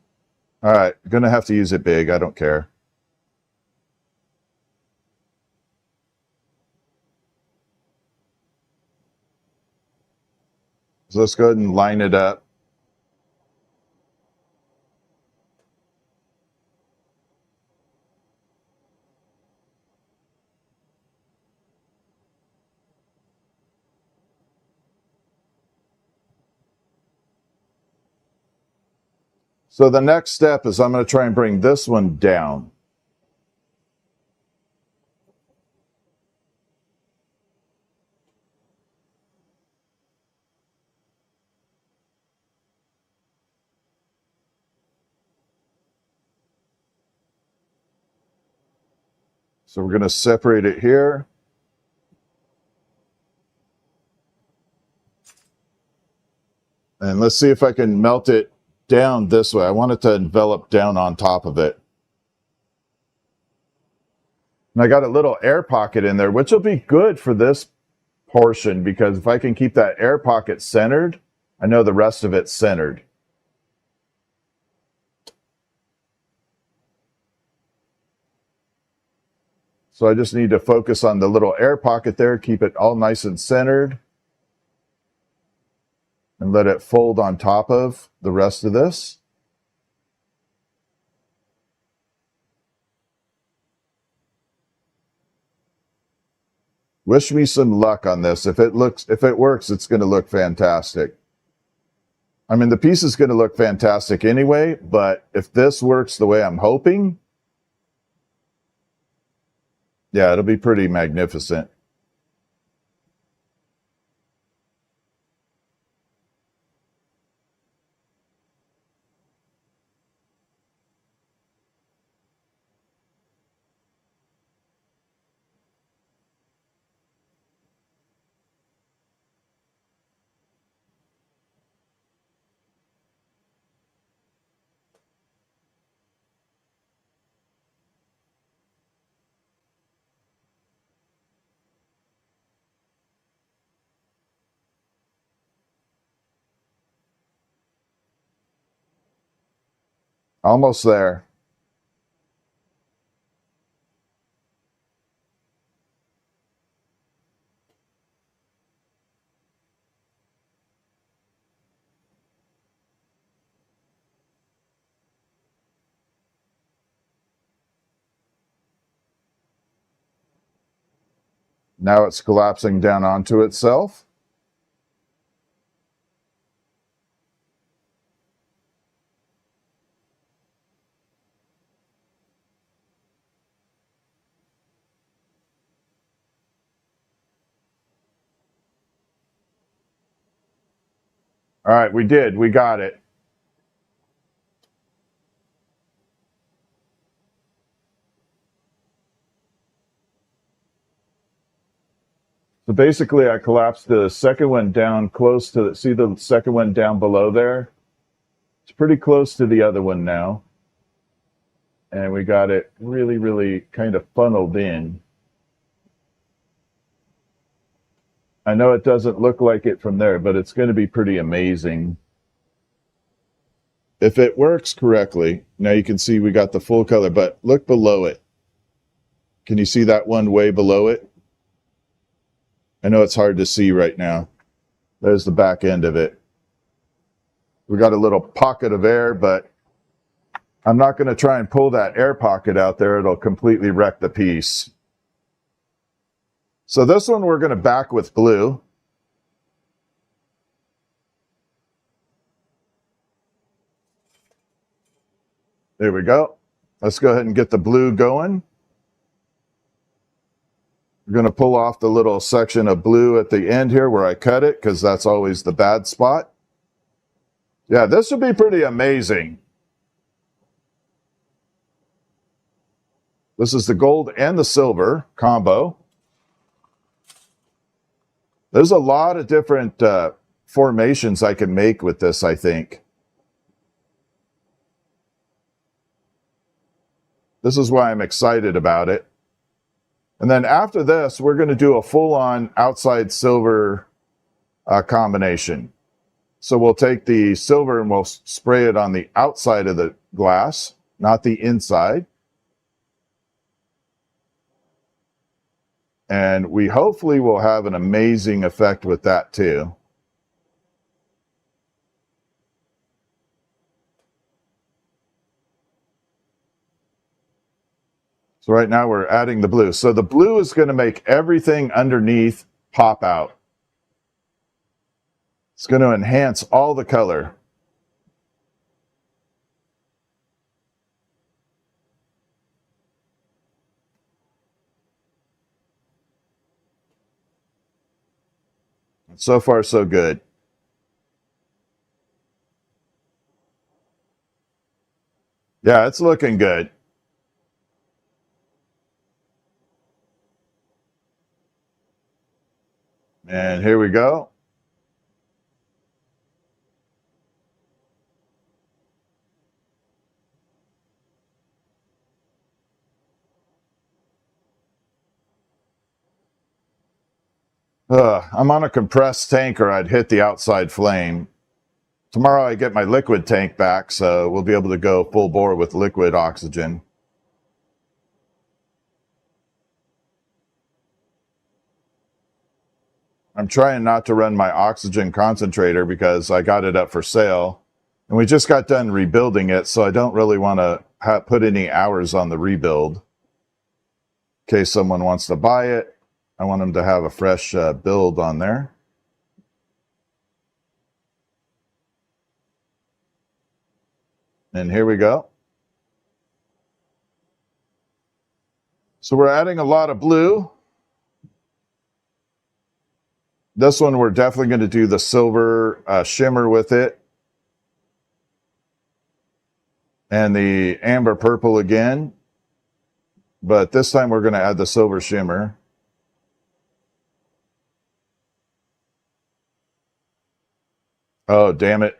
All right, gonna have to use it big. I don't care. So let's go ahead and line it up. So the next step is I'm going to try and bring this one down. So we're going to separate it here. And let's see if I can melt it down this way. I want it to envelop down on top of it. And I got a little air pocket in there, which will be good for this portion, because if I can keep that air pocket centered, I know the rest of it's centered. So I just need to focus on the little air pocket there, keep it all nice and centered, and let it fold on top of the rest of this. Wish me some luck on this. If it works, it's going to look fantastic. I mean, the piece is going to look fantastic anyway, but if this works the way I'm hoping, yeah, it'll be pretty magnificent. Almost there. Now it's collapsing down onto itself. All right, we did. We got it. So basically, I collapsed the second one down close to, see the second one down below there? It's pretty close to the other one now. And we got it really, really kind of funneled in. I know it doesn't look like it from there, but it's going to be pretty amazing. If it works correctly, now you can see we got the full color, but look below it. Can you see that one way below it? I know it's hard to see right now. There's the back end of it. We got a little pocket of air, but I'm not going to try and pull that air pocket out there. It'll completely wreck the piece. So this one we're going to back with blue. There we go. Let's go ahead and get the blue going. We're going to pull off the little section of blue at the end here where I cut it, because that's always the bad spot. Yeah, this would be pretty amazing. This is the gold and the silver combo. There's a lot of different formations I can make with this, I think. This is why I'm excited about it. And then after this, we're going to do a full-on outside silver combination. So we'll take the silver and we'll spray it on the outside of the glass, not the inside. And we hopefully will have an amazing effect with that too. So right now we're adding the blue. So the blue is going to make everything underneath pop out. It's going to enhance all the color. So far, so good. Yeah, it's looking good. And here we go. I'm on a compressed tank or I'd hit the outside flame. Tomorrow I get my liquid tank back, so we'll be able to go full bore with liquid oxygen. I'm trying not to run my oxygen concentrator because I got it up for sale. And we just got done rebuilding it, so I don't really want to put any hours on the rebuild. In case someone wants to buy it, I want them to have a fresh build on there. And here we go. So we're adding a lot of blue. This one we're definitely going to do the silver shimmer with it. And the amber purple again. But this time we're going to add the silver shimmer. Oh, damn it.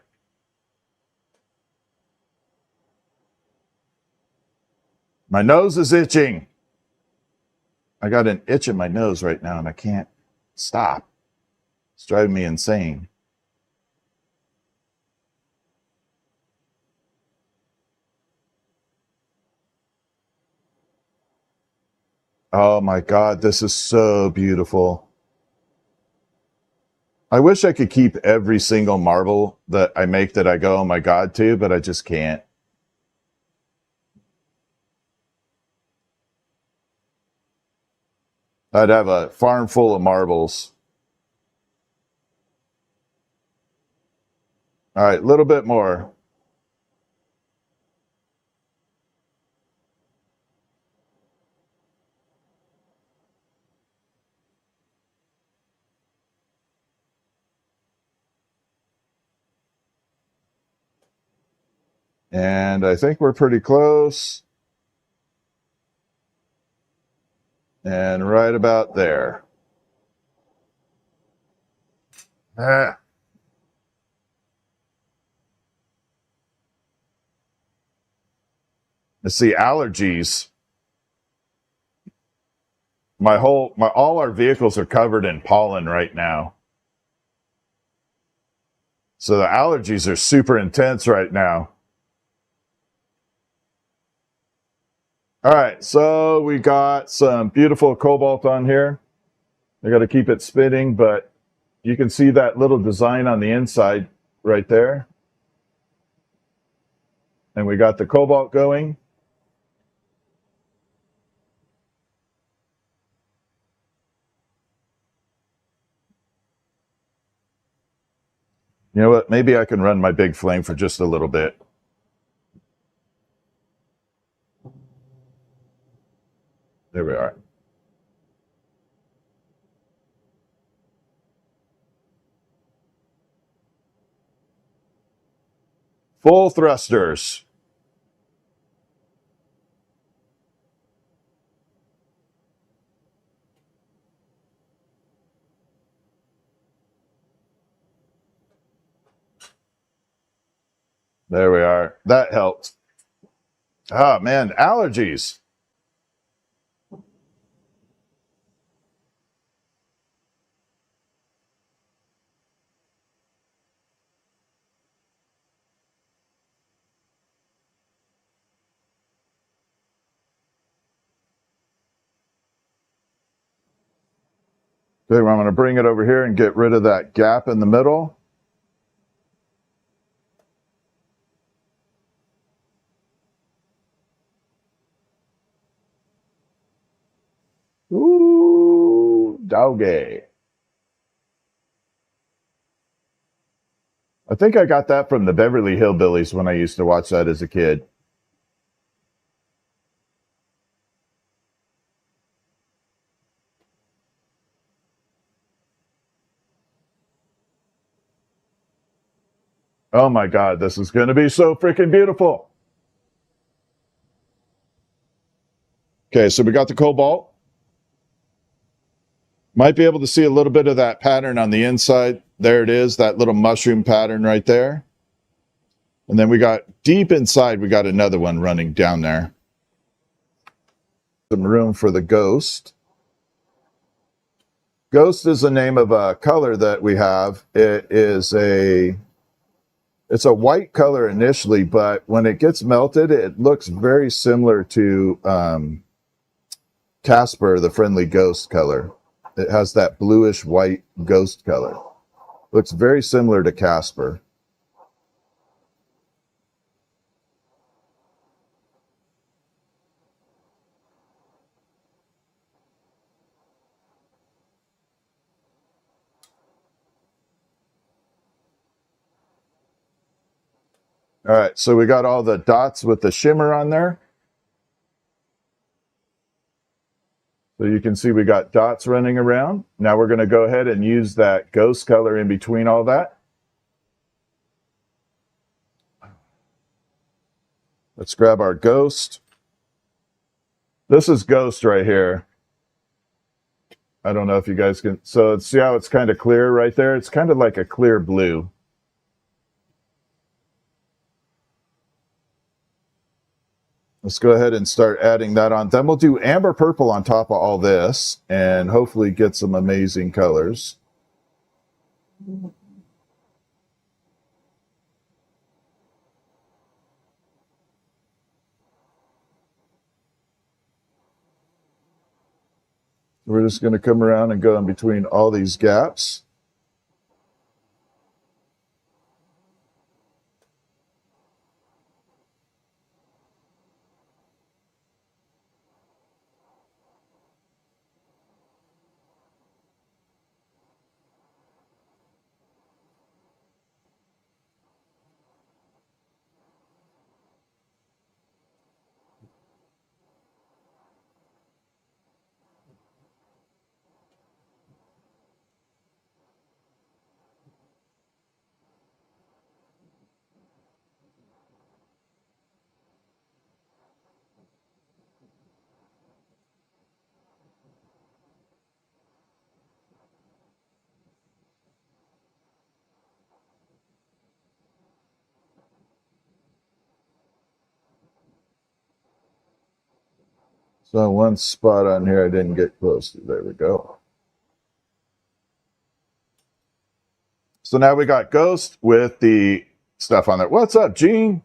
My nose is itching. I got an itch in my nose right now and I can't stop. It's driving me insane. Oh my God, this is so beautiful. I wish I could keep every single marble that I make that I go, oh my God, to, but I just can't. I'd have a farm full of marbles. All right, a little bit more. And I think we're pretty close. And right about there. Ah. Let's see, allergies. All our vehicles are covered in pollen right now. So the allergies are super intense right now. All right, so we got some beautiful cobalt on here. I got to keep it spinning, but you can see that little design on the inside right there. And we got the cobalt going. You know what? Maybe I can run my big flame for just a little bit. There we are. Full thrusters. There we are. That helped. Oh, man, allergies. Okay, well, I'm going to bring it over here and get rid of that gap in the middle. Ooh, doggy. I think I got that from the Beverly Hillbillies when I used to watch that as a kid. Oh my God, this is going to be so freaking beautiful. Okay, so we got the cobalt. Might be able to see a little bit of that pattern on the inside. There it is, that little mushroom pattern right there. And then we got deep inside, we got another one running down there. Some room for the ghost. Ghost is the name of a color that we have. It's a white color initially, but when it gets melted, it looks very similar to Casper, the friendly ghost color. It has that bluish white ghost color. Looks very similar to Casper. All right, so we got all the dots with the shimmer on there. So you can see we got dots running around. Now we're going to go ahead and use that ghost color in between all that. Let's grab our ghost. This is ghost right here. I don't know if you guys can. So see how it's kind of clear right there? It's kind of like a clear blue. Let's go ahead and start adding that on. Then we'll do amber purple on top of all this and hopefully get some amazing colors. We're just going to come around and go in between all these gaps. So one spot on here I didn't get close to. There we go. So now we got ghost with the stuff on there. What's up, Gene?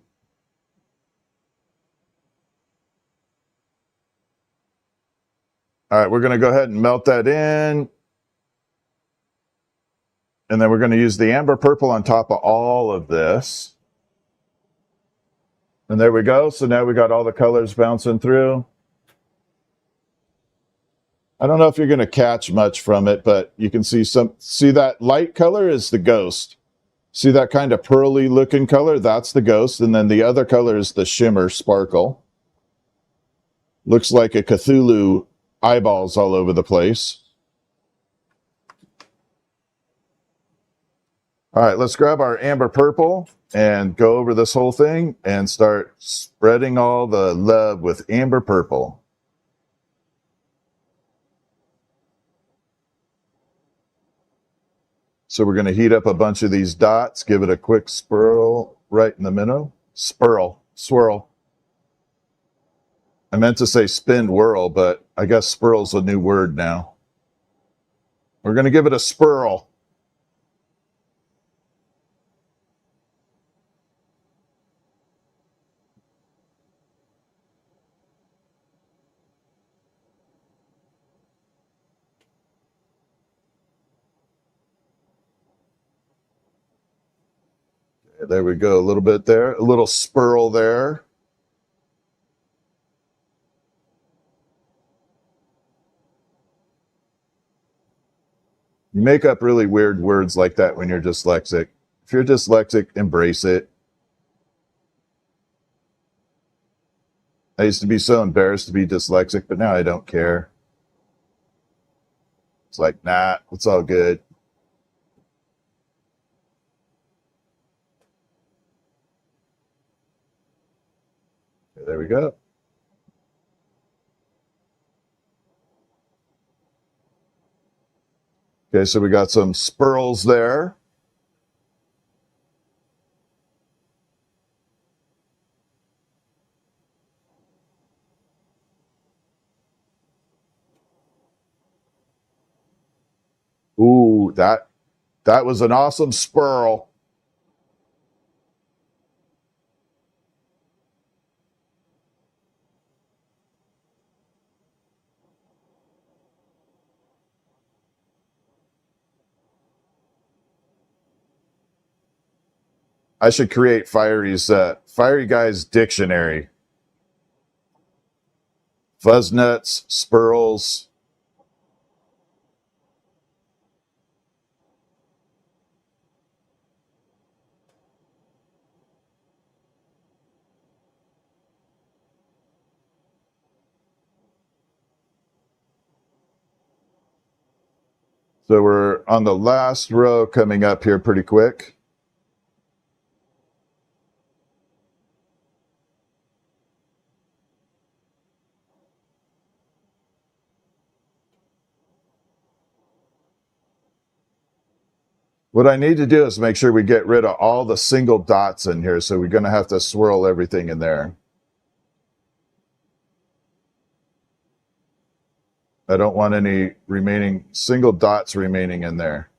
All right, we're going to go ahead and melt that in. And then we're going to use the amber purple on top of all of this. And there we go. So now we got all the colors bouncing through. I don't know if you're going to catch much from it, but you can see that light color is the ghost. See that kind of pearly looking color? That's the ghost. And then the other color is the shimmer sparkle. Looks like a Cthulhu eyeballs all over the place. All right, let's grab our amber purple and go over this whole thing and start spreading all the love with amber purple. So we're going to heat up a bunch of these dots, give it a quick swirl right in the middle. Swirl. I meant to say spin whirl, but I guess swirl's a new word now. We're going to give it a swirl. There we go, a little bit there, a little spurl there. You make up really weird words like that when you're dyslexic. If you're dyslexic, embrace it. I used to be so embarrassed to be dyslexic, but now I don't care. It's like, nah, it's all good. Okay, there we go. Okay, so we got some spurls there. Ooh, that was an awesome spurl. I should create Fiery Guy's dictionary. Fuzz nuts, spurls. So we're on the last row coming up here pretty quick. What I need to do is make sure we get rid of all the single dots in here. So we're going to have to swirl everything in there. I don't want any remaining single dots remaining in there.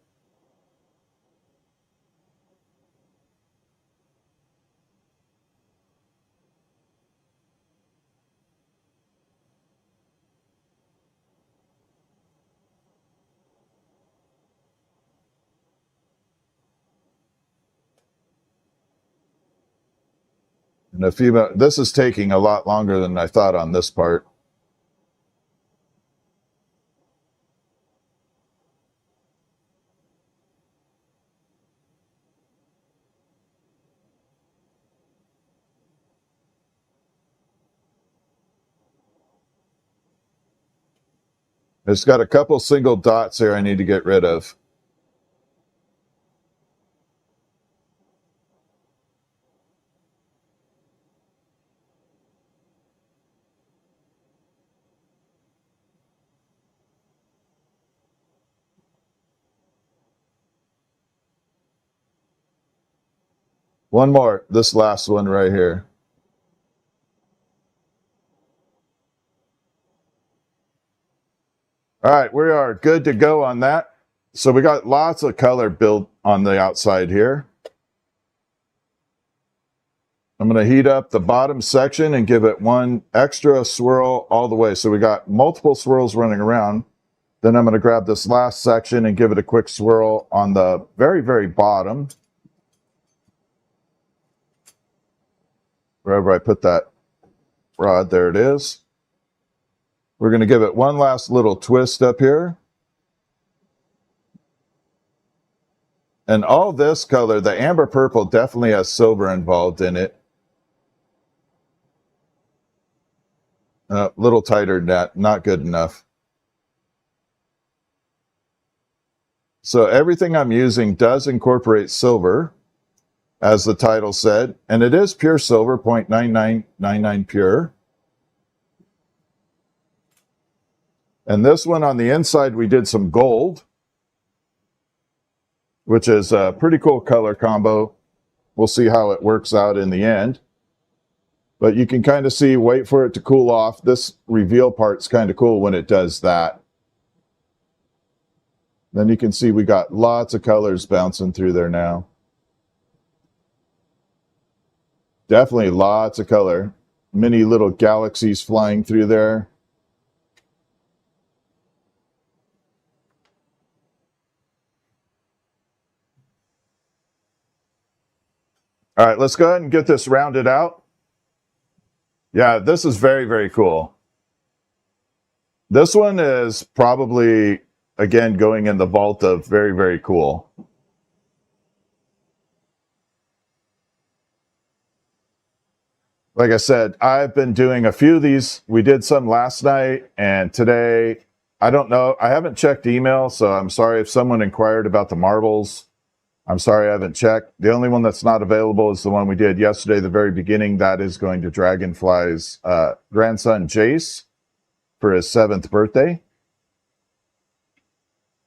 In a few minutes, this is taking a lot longer than I thought on this part. It's got a couple single dots here I need to get rid of. One more, this last one right here. All right, we are good to go on that. So we got lots of color built on the outside here. I'm going to heat up the bottom section and give it one extra swirl all the way. So we got multiple swirls running around. Then I'm going to grab this last section and give it a quick swirl on the very, very bottom. Wherever I put that rod, there it is. We're going to give it one last little twist up here. And all this color, the amber purple, definitely has silver involved in it. A little tighter than that, not good enough. So everything I'm using does incorporate silver, as the title said, and it is pure silver, 0.9999 pure. And this one on the inside, we did some gold, which is a pretty cool color combo. We'll see how it works out in the end. But you can kind of see, wait for it to cool off. This reveal part's kind of cool when it does that. Then you can see we got lots of colors bouncing through there now. Definitely lots of color. Many little galaxies flying through there. All right, let's go ahead and get this rounded out. Yeah, this is very, very cool. This one is probably, again, going in the vault of very, very cool. Like I said, I've been doing a few of these. We did some last night and today. I don't know. I haven't checked email, so I'm sorry if someone inquired about the marbles. I'm sorry I haven't checked. The only one that's not available is the one we did yesterday, the very beginning. That is going to Dragonfly's grandson, Jace, for his 7th birthday.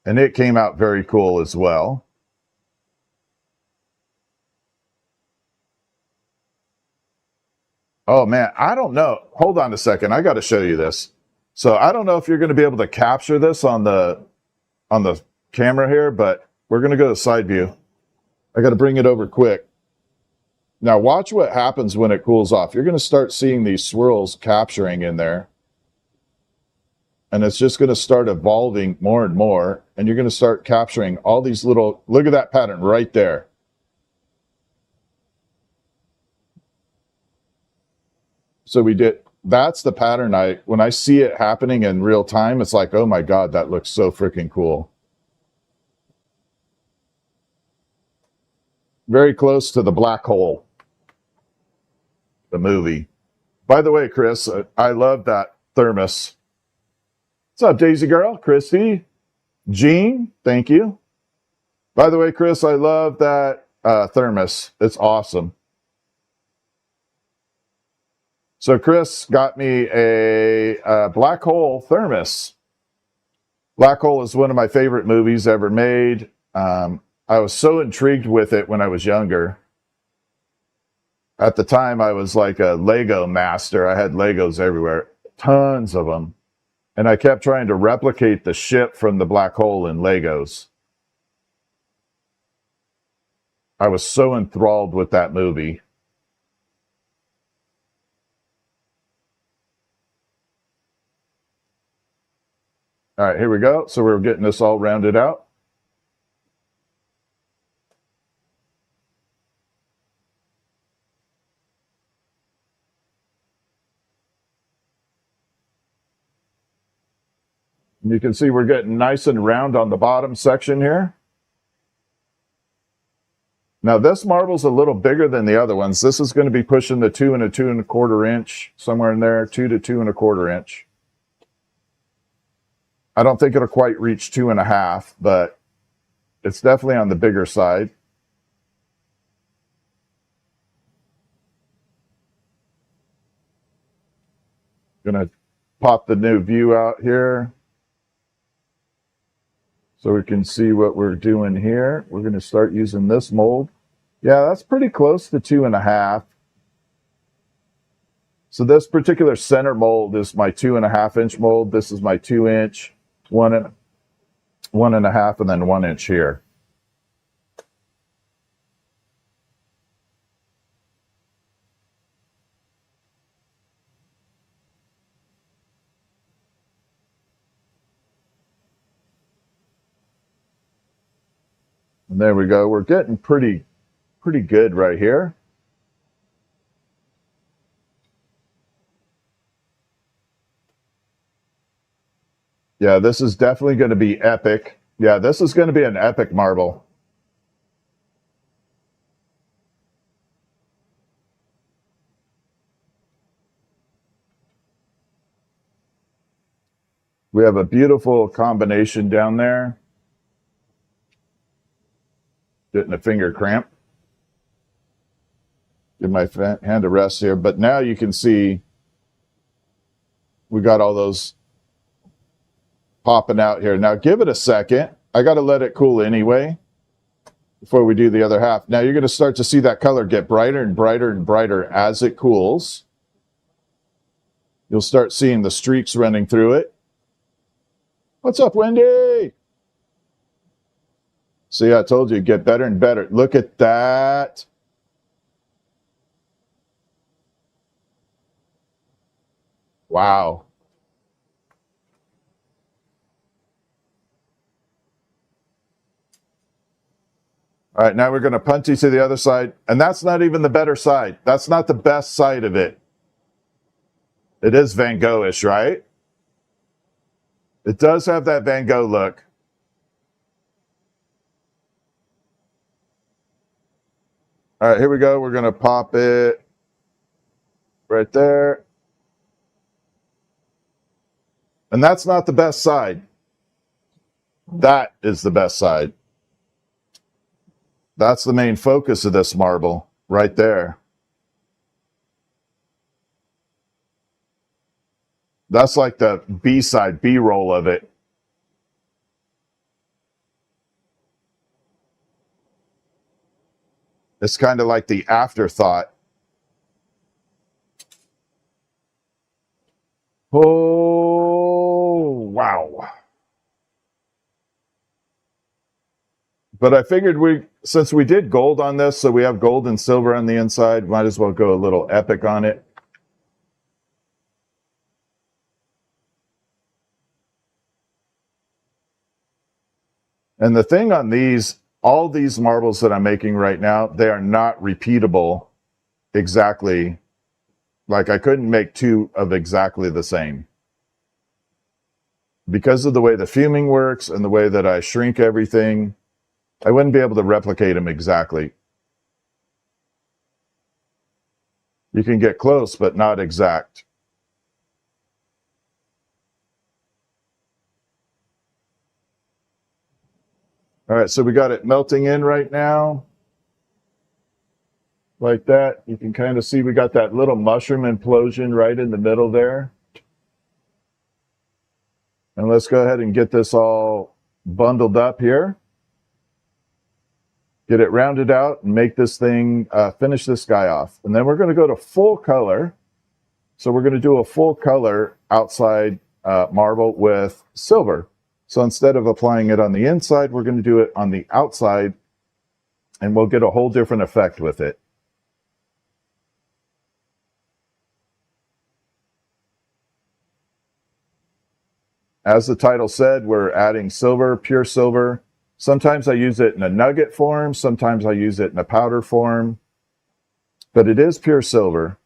And it came out very cool as well. Oh, man, I don't know. Hold on a second. I got to show you this. So I don't know if you're going to be able to capture this on the camera here, but we're going to go to side view. I got to bring it over quick. Now watch what happens when it cools off. You're going to start seeing these swirls capturing in there. And it's just going to start evolving more and more. And you're going to start capturing all these little, look at that pattern right there. So we did, that's the pattern. When I see it happening in real time, it's like, oh my God, that looks so freaking cool. Very close to the black hole, the movie. By the way, Chris, I love that thermos. What's up, Daisy Girl? Christy? Jean? Thank you. By the way, Chris, I love that thermos. It's awesome. So Chris got me a black hole thermos. Black Hole is one of my favorite movies ever made. I was so intrigued with it when I was younger. At the time, I was like a Lego master. I had Legos everywhere, tons of them. And I kept trying to replicate the ship from the black hole in Legos. I was so enthralled with that movie. All right, here we go. So we're getting this all rounded out. And you can see we're getting nice and round on the bottom section here. Now this marble's a little bigger than the other ones. This is going to be pushing the 2 and a 2 1/4 inch, somewhere in there, 2 to 2 1/4 inch. I don't think it'll quite reach 2 1/2, but it's definitely on the bigger side. Gonna pop the new view out here so we can see what we're doing here. We're going to start using this mold. Yeah, that's pretty close to 2 1/2. So this particular center mold is my 2 1/2 inch mold. This is my 2 inch, 1 1/2, and then 1 inch here. And there we go. We're getting pretty good right here. Yeah, this is definitely going to be epic. Yeah, this is going to be an epic marble. We have a beautiful combination down there. Getting a finger cramp. Give my hand a rest here. But now you can see we got all those popping out here. Now give it a second. I got to let it cool anyway before we do the other half. Now you're going to start to see that color get brighter and brighter and brighter as it cools. You'll start seeing the streaks running through it. What's up, Wendy? See, I told you, get better and better. Look at that. Wow. All right, now we're going to punchy to the other side. And that's not even the better side. That's not the best side of it. It is Van Gogh-ish, right? It does have that Van Gogh look. All right, here we go. We're going to pop it right there. And that's not the best side. That is the best side. That's the main focus of this marble right there. That's like the B-side, B-roll of it. It's kind of like the afterthought. Oh, wow. But I figured since we did gold on this, so we have gold and silver on the inside, might as well go a little epic on it. And the thing on these, all these marbles that I'm making right now, they are not repeatable exactly. Like I couldn't make two of exactly the same. Because of the way the fuming works and the way that I shrink everything, I wouldn't be able to replicate them exactly. You can get close, but not exact. All right, so we got it melting in right now. Like that. You can kind of see we got that little mushroom implosion right in the middle there. And let's go ahead and get this all bundled up here. Get it rounded out and make this thing, finish this guy off. And then we're going to go to full color. So we're going to do a full color outside marble with silver. So instead of applying it on the inside, we're going to do it on the outside, and we'll get a whole different effect with it. As the title said, we're adding silver, pure silver. Sometimes I use it in a nugget form. Sometimes I use it in a powder form. But it is pure silver.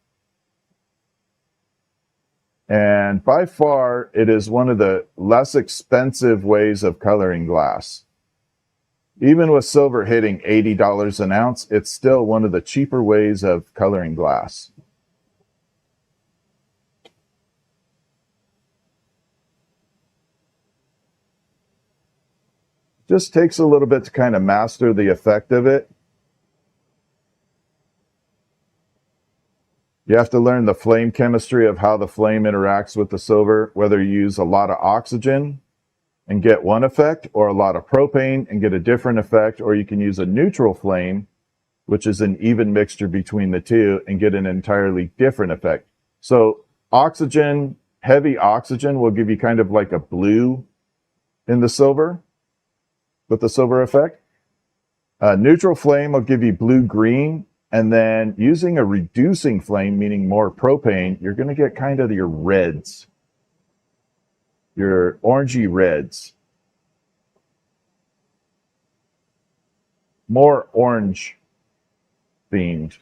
And by far, it is one of the less expensive ways of coloring glass. Even with silver hitting $80 an ounce, it's still one of the cheaper ways of coloring glass. Just takes a little bit to kind of master the effect of it. You have to learn the flame chemistry of how the flame interacts with the silver, whether you use a lot of oxygen and get one effect, or a lot of propane and get a different effect, or you can use a neutral flame, which is an even mixture between the two, and get an entirely different effect. So oxygen, heavy oxygen will give you kind of like a blue in the silver with the silver effect. Neutral flame will give you blue-green, and then using a reducing flame, meaning more propane, you're going to get kind of your reds, your orangey reds. More orange themed.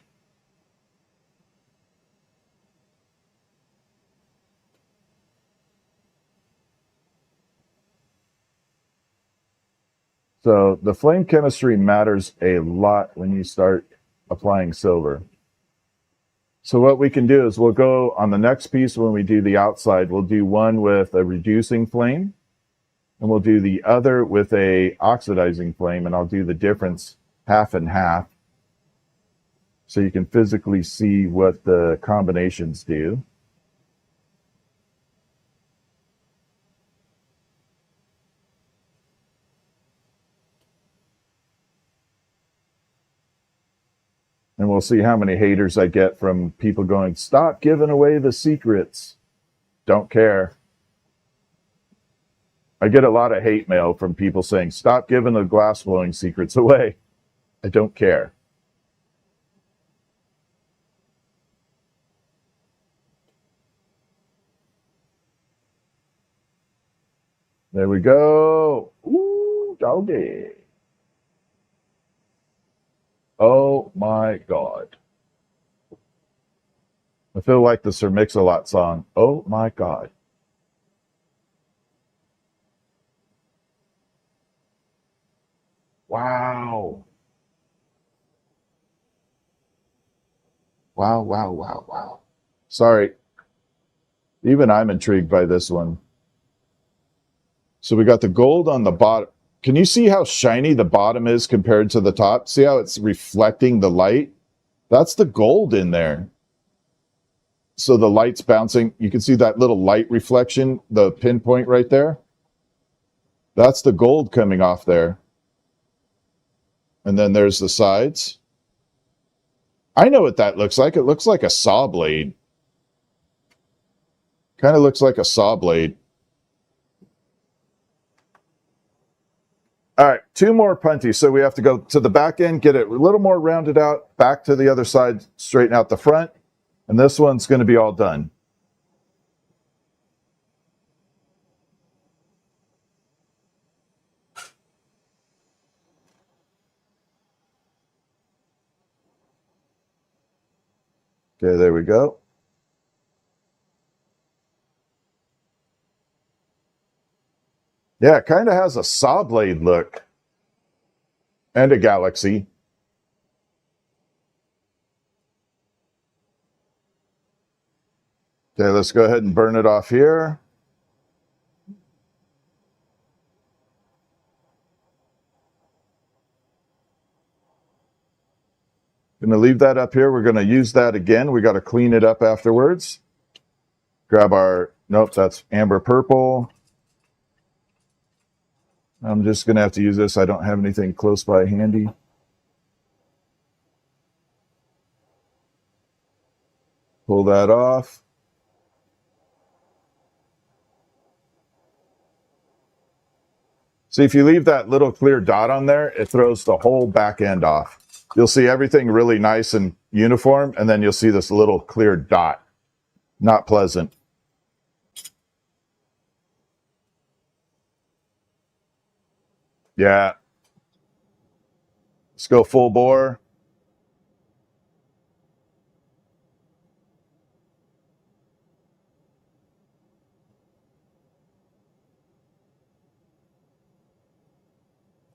So the flame chemistry matters a lot when you start applying silver. So what we can do is we'll go on the next piece when we do the outside, we'll do one with a reducing flame, and we'll do the other with a oxidizing flame, and I'll do the difference half and half so you can physically see what the combinations do. And we'll see how many haters I get from people going, stop giving away the secrets. Don't care. I get a lot of hate mail from people saying, stop giving the glass blowing secrets away. I don't care. There we go. Ooh, doggy. Oh my God. I feel like the Sir Mix-a-Lot song. Oh my God. Wow. Wow, wow, wow, wow. Sorry. Even I'm intrigued by this one. So we got the gold on the bottom. Can you see how shiny the bottom is compared to the top? See how it's reflecting the light? That's the gold in there. So the light's bouncing. You can see that little light reflection, the pinpoint right there. That's the gold coming off there. And then there's the sides. I know what that looks like. It looks like a saw blade. Kind of looks like a saw blade. All right, two more punties. So we have to go to the back end, get it a little more rounded out, back to the other side, straighten out the front. And this one's going to be all done. Okay, there we go. Yeah, it kind of has a saw blade look and a galaxy. Okay, let's go ahead and burn it off here. Going to leave that up here. We're going to use that again. We got to clean it up afterwards. Grab our, nope, that's amber purple. I'm just going to have to use this. I don't have anything close by handy. Pull that off. See, if you leave that little clear dot on there, it throws the whole back end off. You'll see everything really nice and uniform, and then you'll see this little clear dot. Not pleasant. Yeah. Let's go full bore.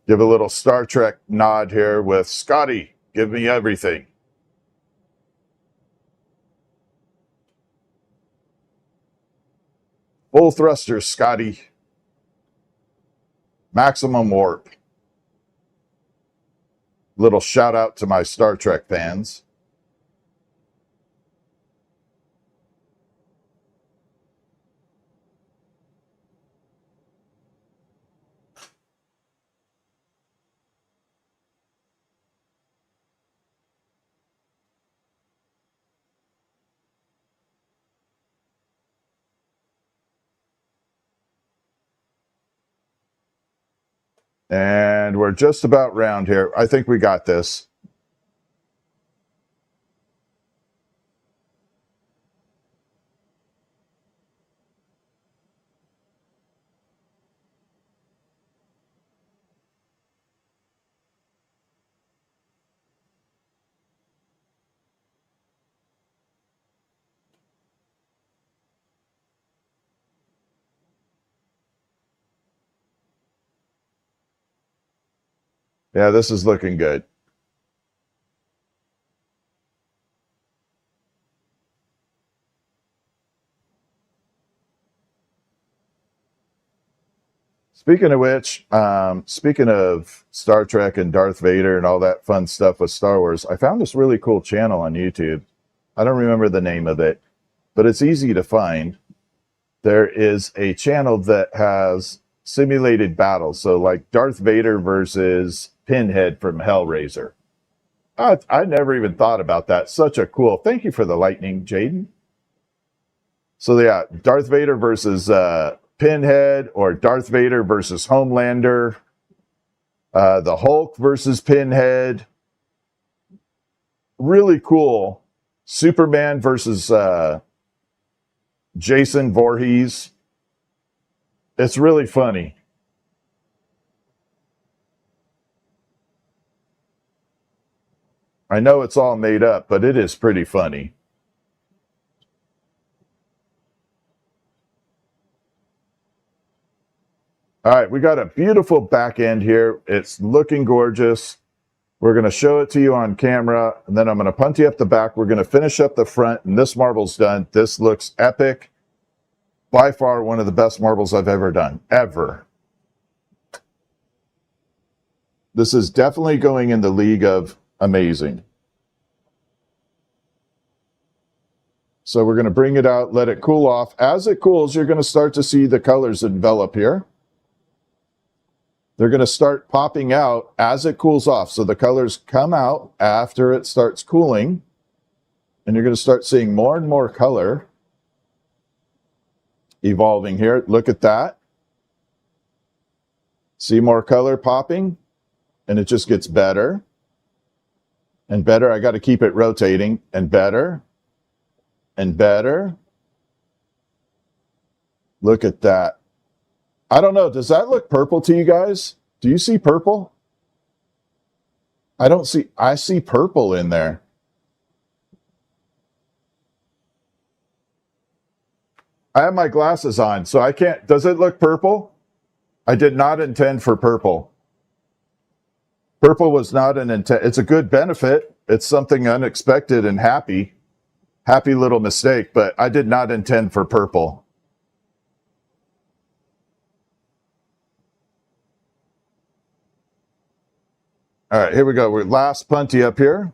Give a little Star Trek nod here with Scotty, give me everything. Full thrusters, Scotty. Maximum warp. Little shout out to my Star Trek fans. And we're just about round here. I think we got this. Yeah, this is looking good. Speaking of which, speaking of Star Trek and Darth Vader and all that fun stuff with Star Wars, I found this really cool channel on YouTube. I don't remember the name of it, but it's easy to find. There is a channel that has simulated battles. So like Darth Vader versus Pinhead from Hellraiser. I never even thought about that. Such a cool. Thank you for the lightning, Jaden. So yeah, Darth Vader versus Pinhead, or Darth Vader versus Homelander, the Hulk versus Pinhead. Really cool. Superman versus Jason Voorhees. It's really funny. I know it's all made up, but it is pretty funny. All right, we got a beautiful back end here. It's looking gorgeous. We're going to show it to you on camera, and then I'm going to punty up the back. We're going to finish up the front, and this marble's done. This looks epic. By far one of the best marbles I've ever done, ever. This is definitely going in the league of amazing. So we're going to bring it out, let it cool off. As it cools, you're going to start to see the colors envelop here. They're going to start popping out as it cools off. So the colors come out after it starts cooling, and you're going to start seeing more and more color evolving here. Look at that. See more color popping, and it just gets better and better. I got to keep it rotating, and better and better. Look at that. I don't know. Does that look purple to you guys? Do you see purple? I see purple in there. I have my glasses on, so I can't. Does it look purple? I did not intend for purple. Purple was not an intent. It's a good benefit. It's something unexpected and happy. Happy little mistake, but I did not intend for purple. All right, here we go. We're last punty up here.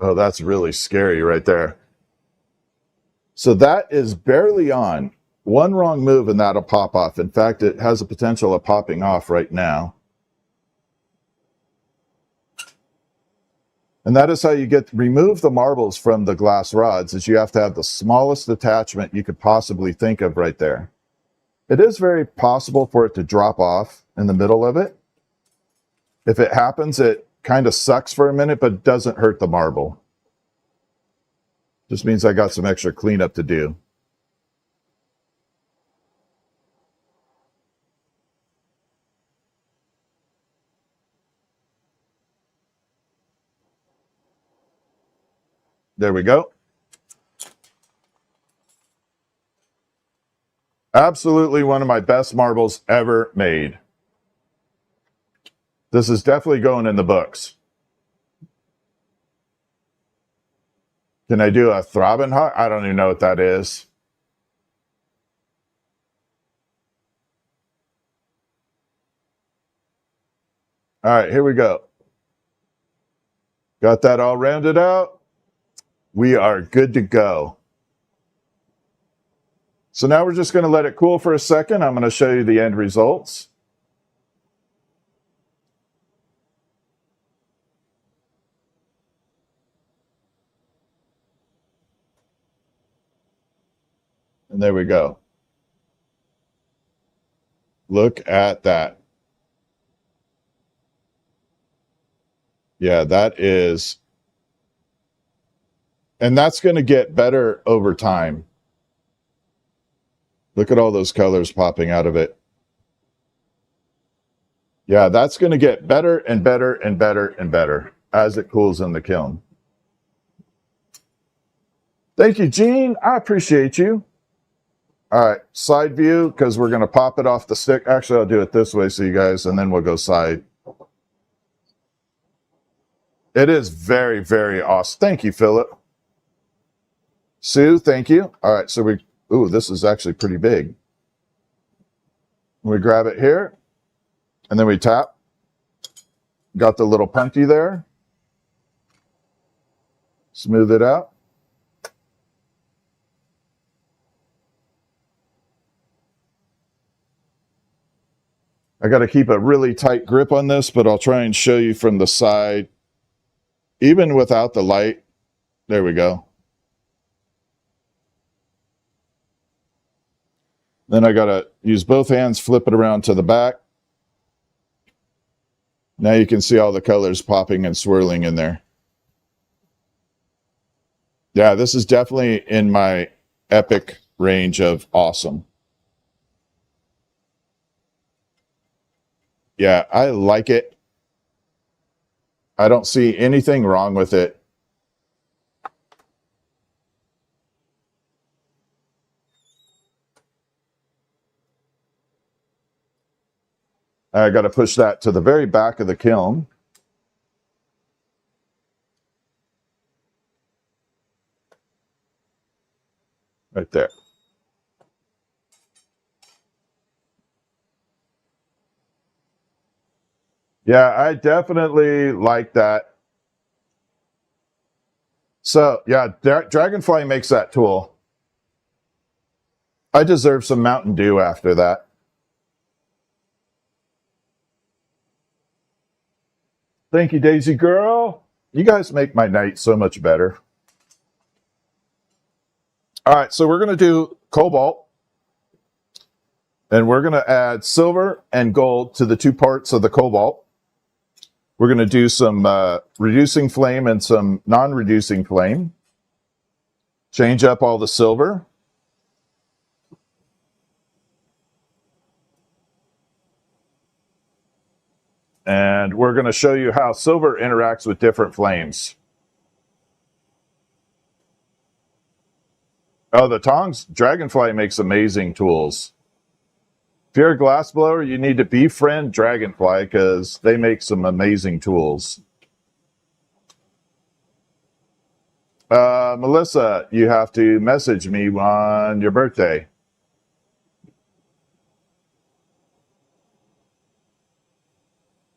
Oh, that's really scary right there. So that is barely on. One wrong move and that'll pop off. In fact, it has a potential of popping off right now. And that is how you remove the marbles from the glass rods, is you have to have the smallest attachment you could possibly think of right there. It is very possible for it to drop off in the middle of it. If it happens, it kind of sucks for a minute, but it doesn't hurt the marble. Just means I got some extra cleanup to do. There we go. Absolutely one of my best marbles ever made. This is definitely going in the books. Can I do a throbbing heart? I don't even know what that is. All right, here we go. Got that all rounded out. We are good to go. So now we're just going to let it cool for a second. I'm going to show you the end results. And there we go. Look at that. Yeah, that is. And that's going to get better over time. Look at all those colors popping out of it. Yeah, that's going to get better and better and better and better as it cools in the kiln. Thank you, Gene. I appreciate you. All right, side view, because we're going to pop it off the stick. Actually, I'll do it this way so you guys, and then we'll go side. It is very, very awesome. Thank you, Philip. Sue, thank you. All right, so ooh, this is actually pretty big. We grab it here, and then we tap. Got the little punty there. Smooth it out. I got to keep a really tight grip on this, but I'll try and show you from the side. Even without the light, there we go. Then I got to use both hands, flip it around to the back. Now you can see all the colors popping and swirling in there. Yeah, this is definitely in my epic range of awesome. Yeah, I like it. I don't see anything wrong with it. I got to push that to the very back of the kiln. Right there. Yeah, I definitely like that. So, yeah, Dragonfly makes that tool. I deserve some Mountain Dew after that. Thank you, Daisy girl. You guys make my night so much better. All right, so we're going to do cobalt. And we're going to add silver and gold to the two parts of the cobalt. We're going to do some reducing flame and some non-reducing flame. Change up all the silver. And we're going to show you how silver interacts with different flames. Oh, the tongs, Dragonfly makes amazing tools. If you're a glass blower, you need to befriend Dragonfly because they make some amazing tools. Melissa, you have to message me on your birthday.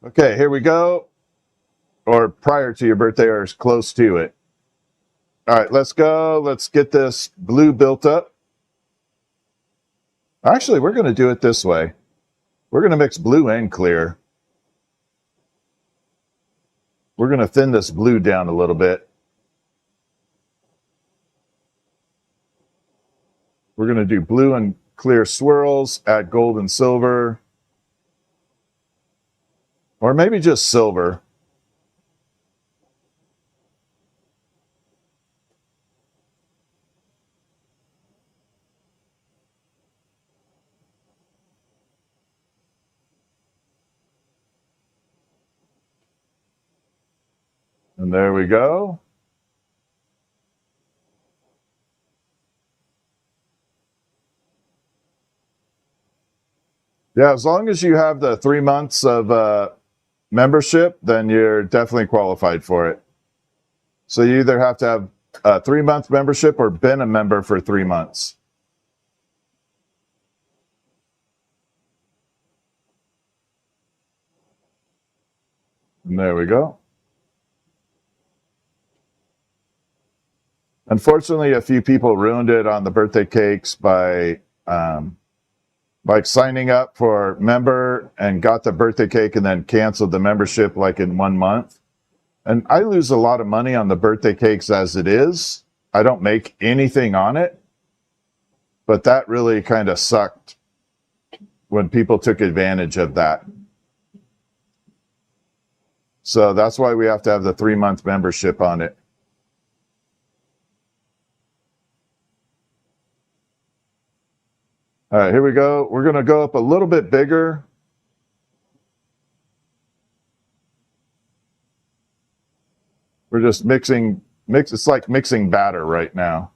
Okay, here we go. Or prior to your birthday or as close to it. All right, let's go. Let's get this blue built up. Actually, we're going to do it this way. We're going to mix blue and clear. We're going to thin this blue down a little bit. We're going to do blue and clear swirls, add gold and silver. Or maybe just silver. And there we go. Yeah, as long as you have the 3 months of membership, then you're definitely qualified for it. So you either have to have a 3-month membership or been a member for 3 months. And there we go. Unfortunately, a few people ruined it on the birthday cakes by like signing up for member and got the birthday cake and then canceled the membership like in 1 month. And I lose a lot of money on the birthday cakes as it is. I don't make anything on it. But that really kind of sucked when people took advantage of that. So that's why we have to have the 3-month membership on it. All right, here we go. We're going to go up a little bit bigger. We're just it's like mixing batter right now.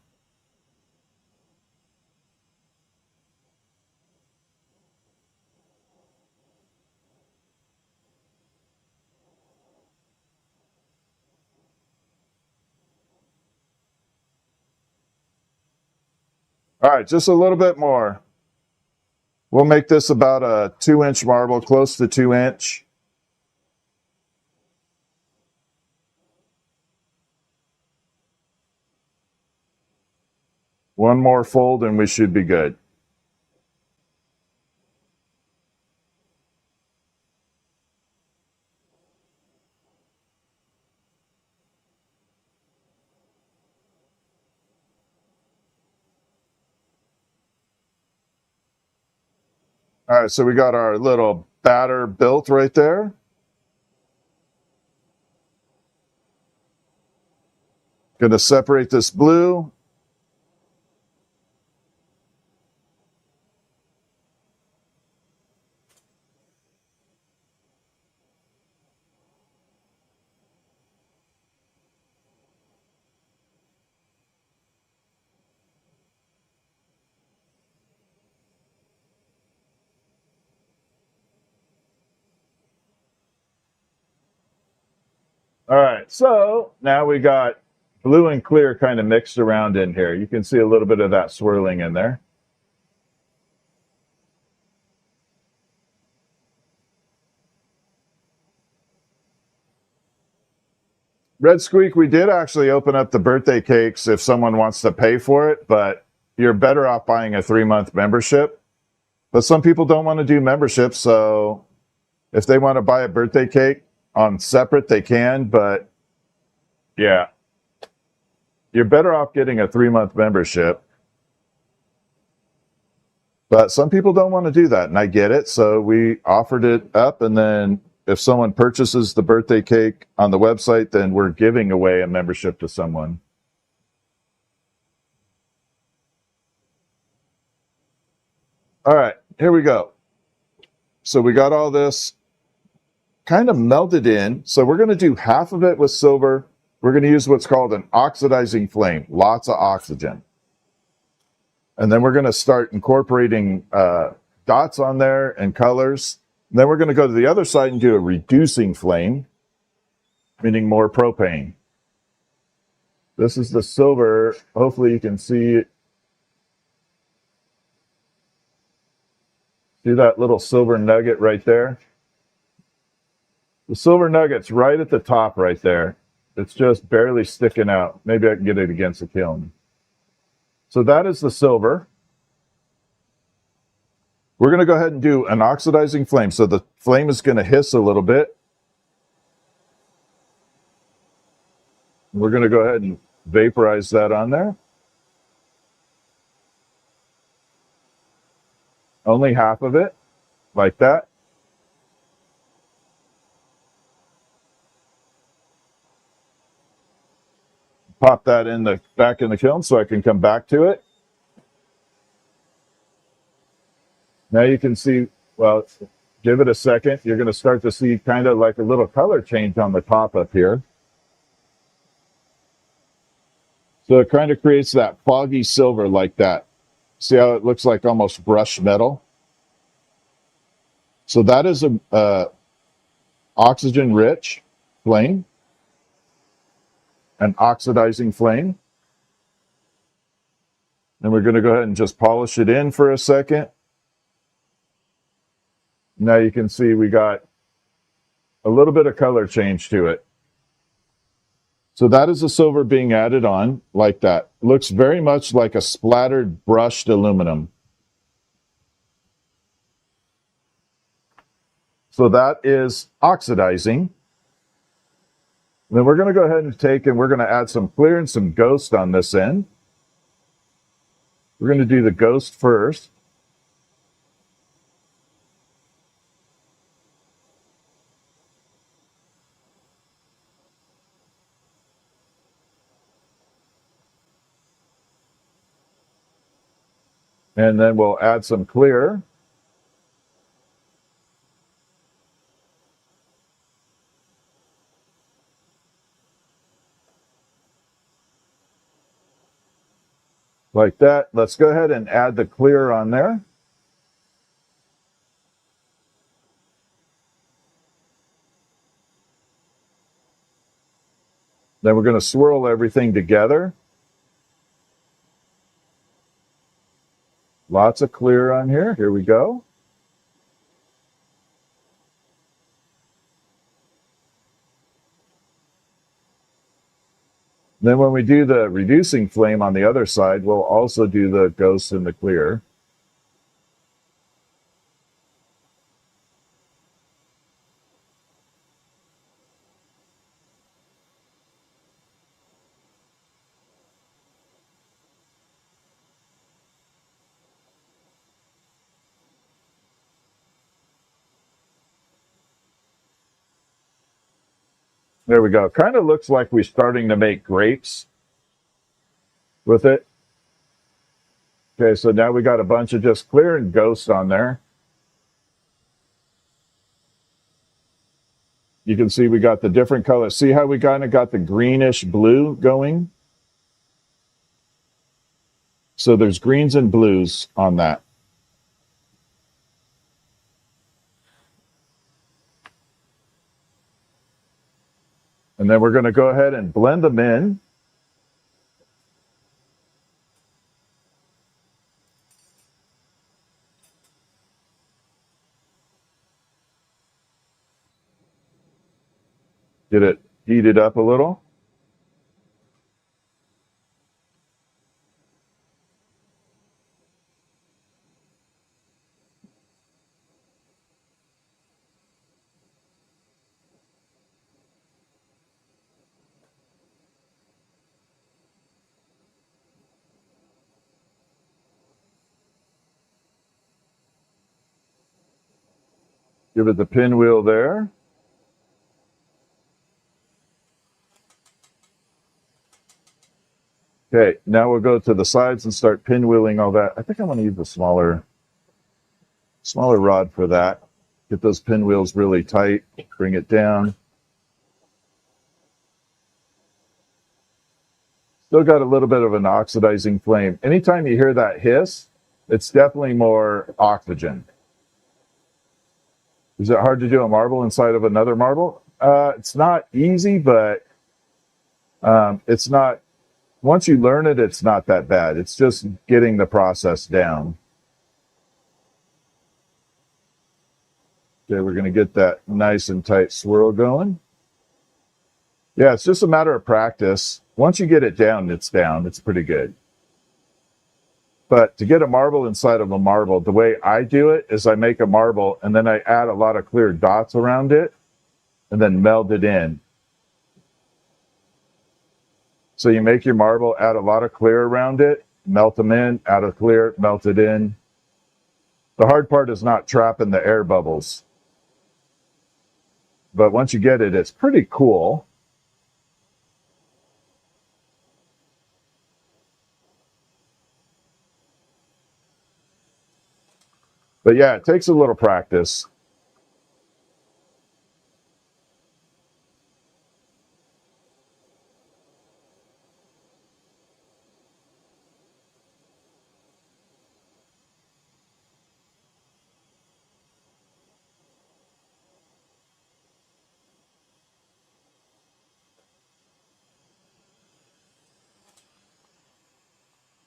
All right, just a little bit more. We'll make this about a 2-inch marble, close to 2-inch. One more fold and we should be good. All right, so we got our little batter built right there. Going to separate this blue. All right, so now we got blue and clear kind of mixed around in here. You can see a little bit of that swirling in there. Red Squeak, we did actually open up the birthday cakes if someone wants to pay for it, but you're better off buying a 3-month membership. But some people don't want to do memberships, so if they want to buy a birthday cake on separate, they can, but yeah, you're better off getting a 3-month membership. But some people don't want to do that, and I get it, so we offered it up, and then if someone purchases the birthday cake on the website, then we're giving away a membership to someone. All right, here we go. So we got all this kind of melted in. So we're going to do half of it with silver. We're going to use what's called an oxidizing flame, lots of oxygen. And then we're going to start incorporating dots on there and colors. And then we're going to go to the other side and do a reducing flame, meaning more propane. This is the silver. Hopefully you can see that little silver nugget right there. The silver nugget's right at the top right there. It's just barely sticking out. Maybe I can get it against the kiln. So that is the silver. We're going to go ahead and do an oxidizing flame. So the flame is going to hiss a little bit. We're going to go ahead and vaporize that on there. Only half of it, like that. Pop that in back in the kiln so I can come back to it. Now you can see, well, give it a second. You're going to start to see kind of like a little color change on the top up here. So it kind of creates that foggy silver like that. See how it looks like almost brushed metal? So that is a oxygen-rich flame, an oxidizing flame. And we're going to go ahead and just polish it in for a second. Now you can see we got a little bit of color change to it. So that is the silver being added on like that. Looks very much like a splattered brushed aluminum. So that is oxidizing. Then we're going to go ahead and we're going to add some clear and some ghost on this end. We're going to do the ghost first. And then we'll add some clear. Like that. Let's go ahead and add the clear on there. Then we're going to swirl everything together. Lots of clear on here. Here we go. Then when we do the reducing flame on the other side, we'll also do the ghost and the clear. There we go. Kind of looks like we're starting to make grapes with it. Okay, so now we got a bunch of just clear and ghost on there. You can see we got the different colors. See how we kind of got the greenish blue going? So there's greens and blues on that. And And then we're going to go ahead and blend them in. Get it heated up a little. Give it the pinwheel there. Okay, now we'll go to the sides and start pinwheeling all that. I think I want to use a smaller rod for that. Get those pinwheels really tight, bring it down. Still got a little bit of an oxidizing flame. Anytime you hear that hiss, it's definitely more oxygen. Is it hard to do a marble inside of another marble? It's not easy, but it's not, once you learn it, it's not that bad. It's just getting the process down. Okay, we're going to get that nice and tight swirl going. Yeah, it's just a matter of practice. Once you get it down, it's down. It's pretty good. But to get a marble inside of a marble, the way I do it is I make a marble and then I add a lot of clear dots around it and then meld it in. So you make your marble, add a lot of clear around it, melt them in, add a clear, melt it in. The hard part is not trapping the air bubbles. But once you get it, it's pretty cool. But yeah, it takes a little practice.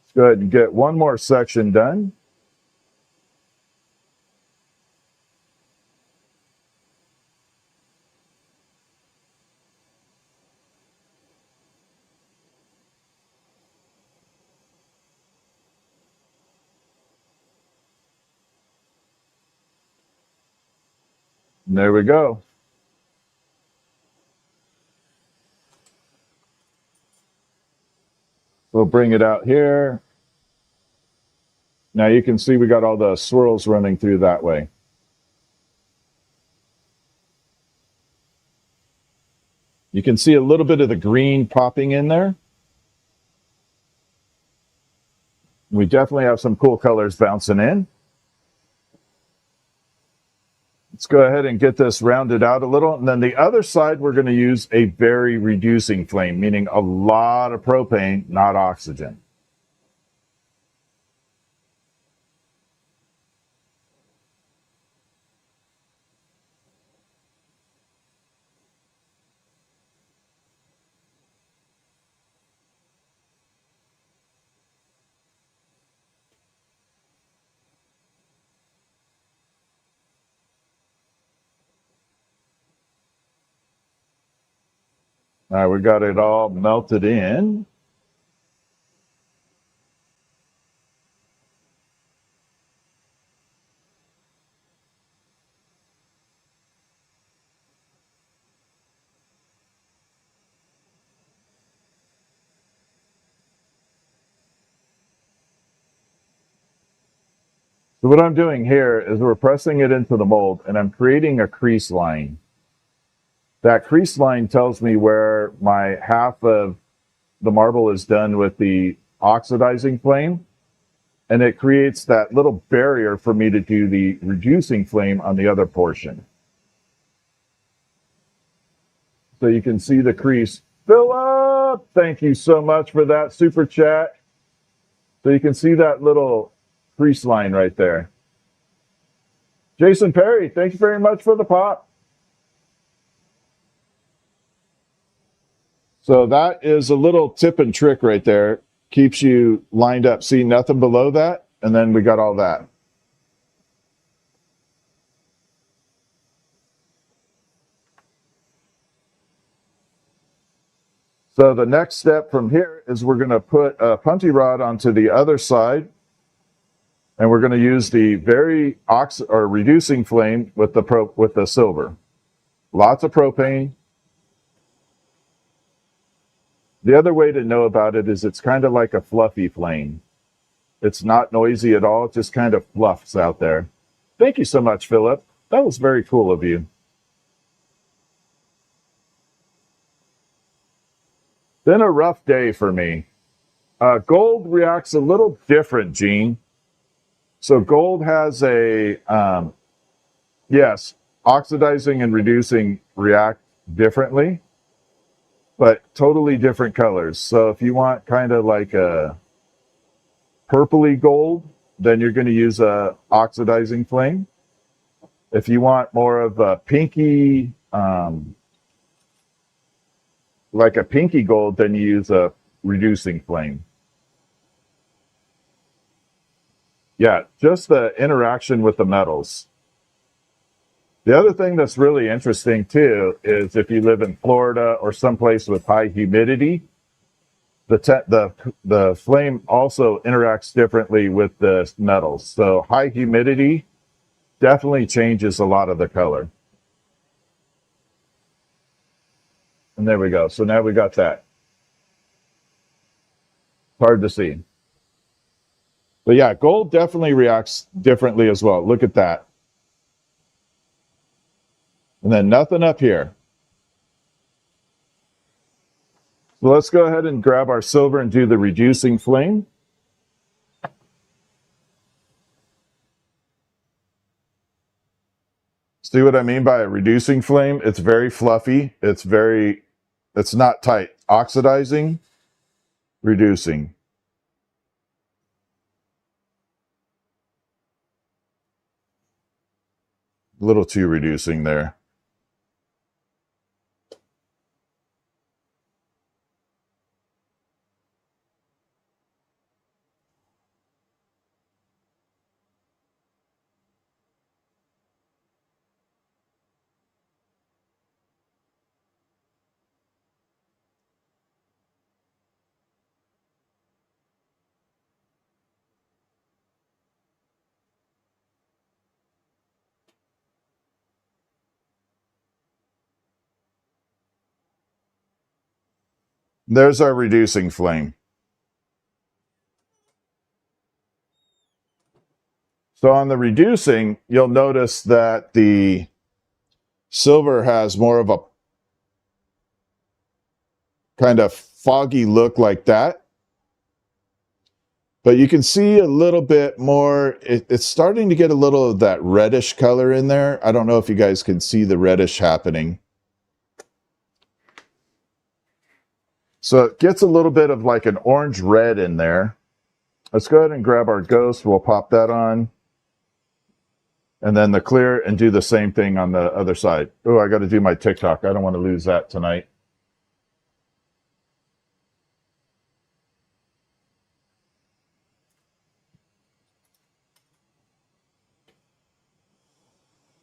Let's go ahead and get one more section done. And there we go. We'll bring it out here. Now you can see we got all the swirls running through that way. You can see a little bit of the green popping in there. We definitely have some cool colors bouncing in. Let's go ahead and get this rounded out a little. And then the other side, we're going to use a very reducing flame, meaning a lot of propane, not oxygen. All right, we got it all melted in. So what I'm doing here is we're pressing it into the mold and I'm creating a crease line. That crease line tells me where my half of the marble is done with the oxidizing flame, and it creates that little barrier for me to do the reducing flame on the other portion. So you can see the crease. Philip, thank you so much for that super chat. So you can see that little crease line right there. Jason Perry, thank you very much for the pop. So that is a little tip and trick right there. Keeps you lined up. See, nothing below that, and then we got all that. So the next step from here is we're going to put a punty rod onto the other side, and we're going to use the very reducing flame with the silver. Lots of propane. The other way to know about it is it's kind of like a fluffy flame. It's not noisy at all. It just kind of fluffs out there. Thank you so much, Philip. That was very cool of you. Been a rough day for me. Gold reacts a little different, Gene. So gold has yes, oxidizing and reducing react differently, but totally different colors. So if you want kind of like a purpley gold, then you're going to use a oxidizing flame. If you want more of a pinky, like a pinky gold, then you use a reducing flame. Yeah, just the interaction with the metals. The other thing that's really interesting too is if you live in Florida or someplace with high humidity, the flame also interacts differently with the metals. So high humidity definitely changes a lot of the color. And there we go. So now we got that. Hard to see. But yeah, gold definitely reacts differently as well. Look at that. And then nothing up here. So let's go ahead and grab our silver and do the reducing flame. See what I mean by a reducing flame? It's very fluffy. It's not tight. Oxidizing, reducing. A little too reducing there. There's our reducing flame. So on the reducing, you'll notice that the silver has more of a kind of foggy look like that. But you can see a little bit more. It's starting to get a little of that reddish color in there. I don't know if you guys can see the reddish happening. So it gets a little bit of like an orange red in there. Let's go ahead and grab our ghost. We'll pop that on. And then the clear and do the same thing on the other side. Oh, I got to do my TikTok. I don't want to lose that tonight.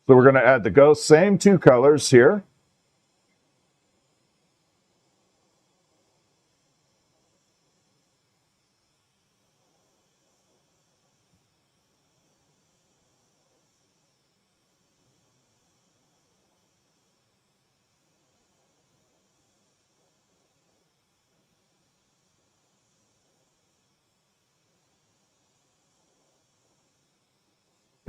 So we're going to add the ghost. Same two colors here.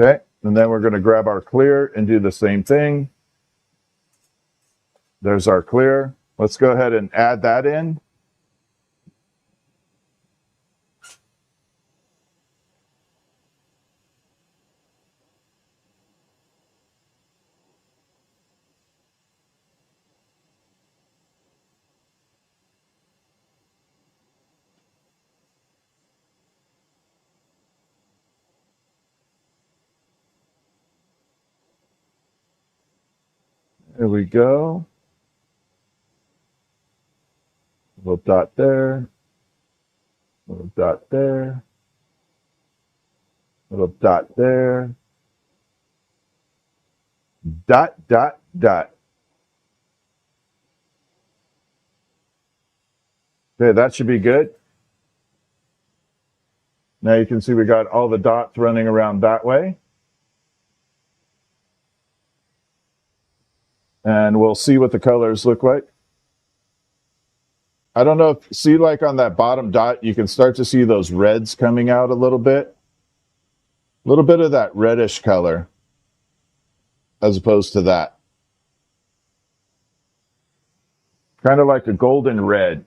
Okay, and then we're going to grab our clear and do the same thing. There's our clear. Let's go ahead and add that in. There we go. Little dot there, little dot there, little dot there, dot, dot, dot. Okay, that should be good. Now you can see we got all the dots running around that way. And we'll see what the colors look like. I don't know if, see like on that bottom dot, you can start to see those reds coming out a little bit. A little bit of that reddish color as opposed to that. Kind of like a golden red.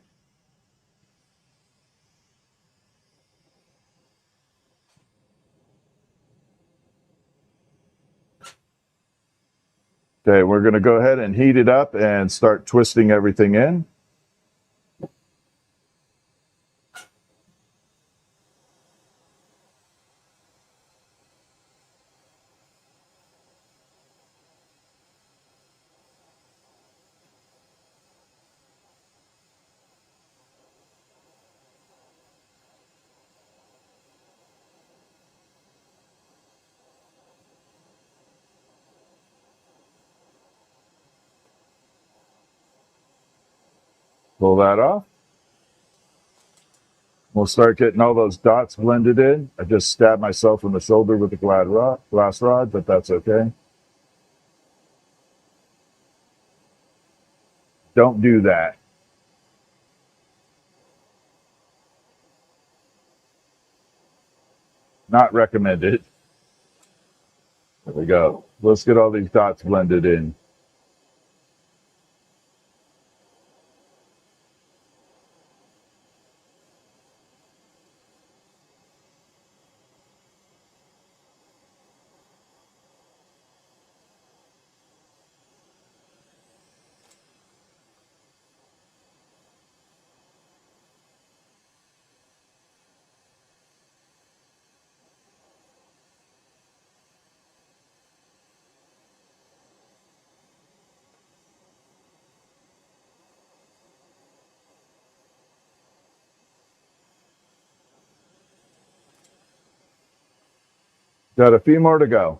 Okay, we're going to go ahead and heat it up and start twisting everything in. Pull that off. We'll start getting all those dots blended in. I just stabbed myself in the shoulder with the glass rod, but that's okay. Don't do that. Not recommended. There we go. Let's get all these dots blended in. Got a few more to go.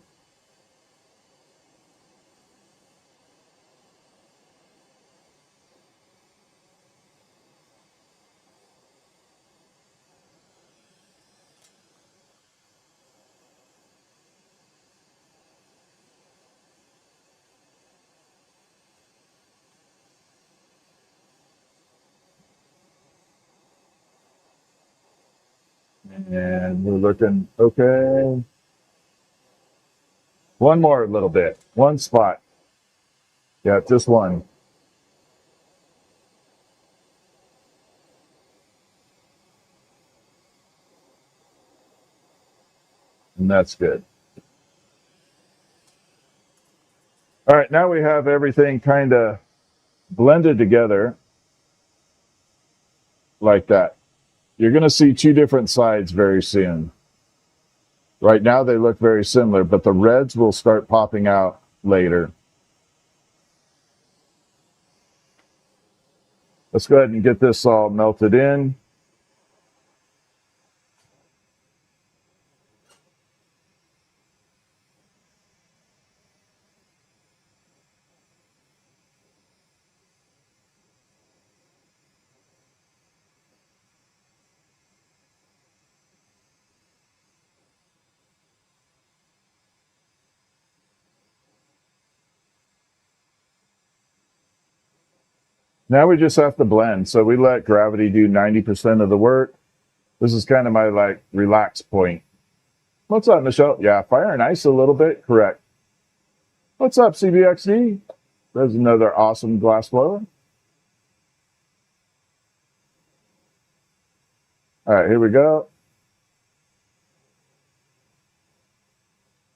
And we're looking okay. One more little bit. One spot. Yeah, just one. And that's good. All right, now we have everything kind of blended together like that. You're going to see two different sides very soon. Right now they look very similar, but the reds will start popping out later. Let's go ahead and get this all melted in. Now we just have to blend. So we let gravity do 90% of the work. This is kind of my like relax point. What's up, Michelle? Yeah, fire and ice a little bit. Correct. What's up, CBXD? There's another awesome glass blower. All right, here we go.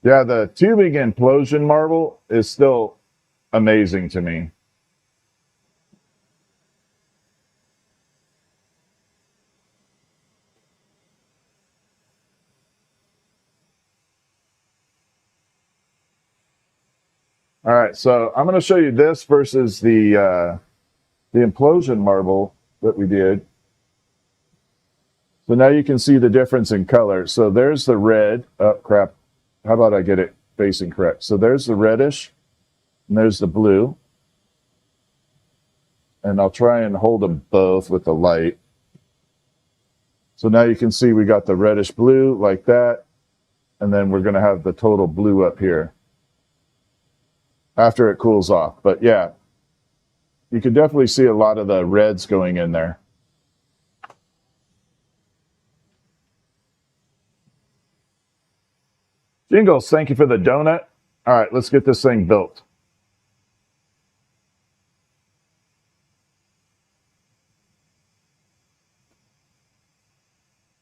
Yeah, the tubing implosion marble is still amazing to me. All right, so I'm going to show you this versus the implosion marble. that we did. So now you can see the difference in color. So there's the red. Oh, crap. How about I get it facing correct? So there's the reddish, and there's the blue. And I'll try and hold them both with the light. So now you can see we got the reddish blue like that. And then we're going to have the total blue up here after it cools off. But yeah, you can definitely see a lot of the reds going in there. Jingles, thank you for the donut. All right, let's get this thing built.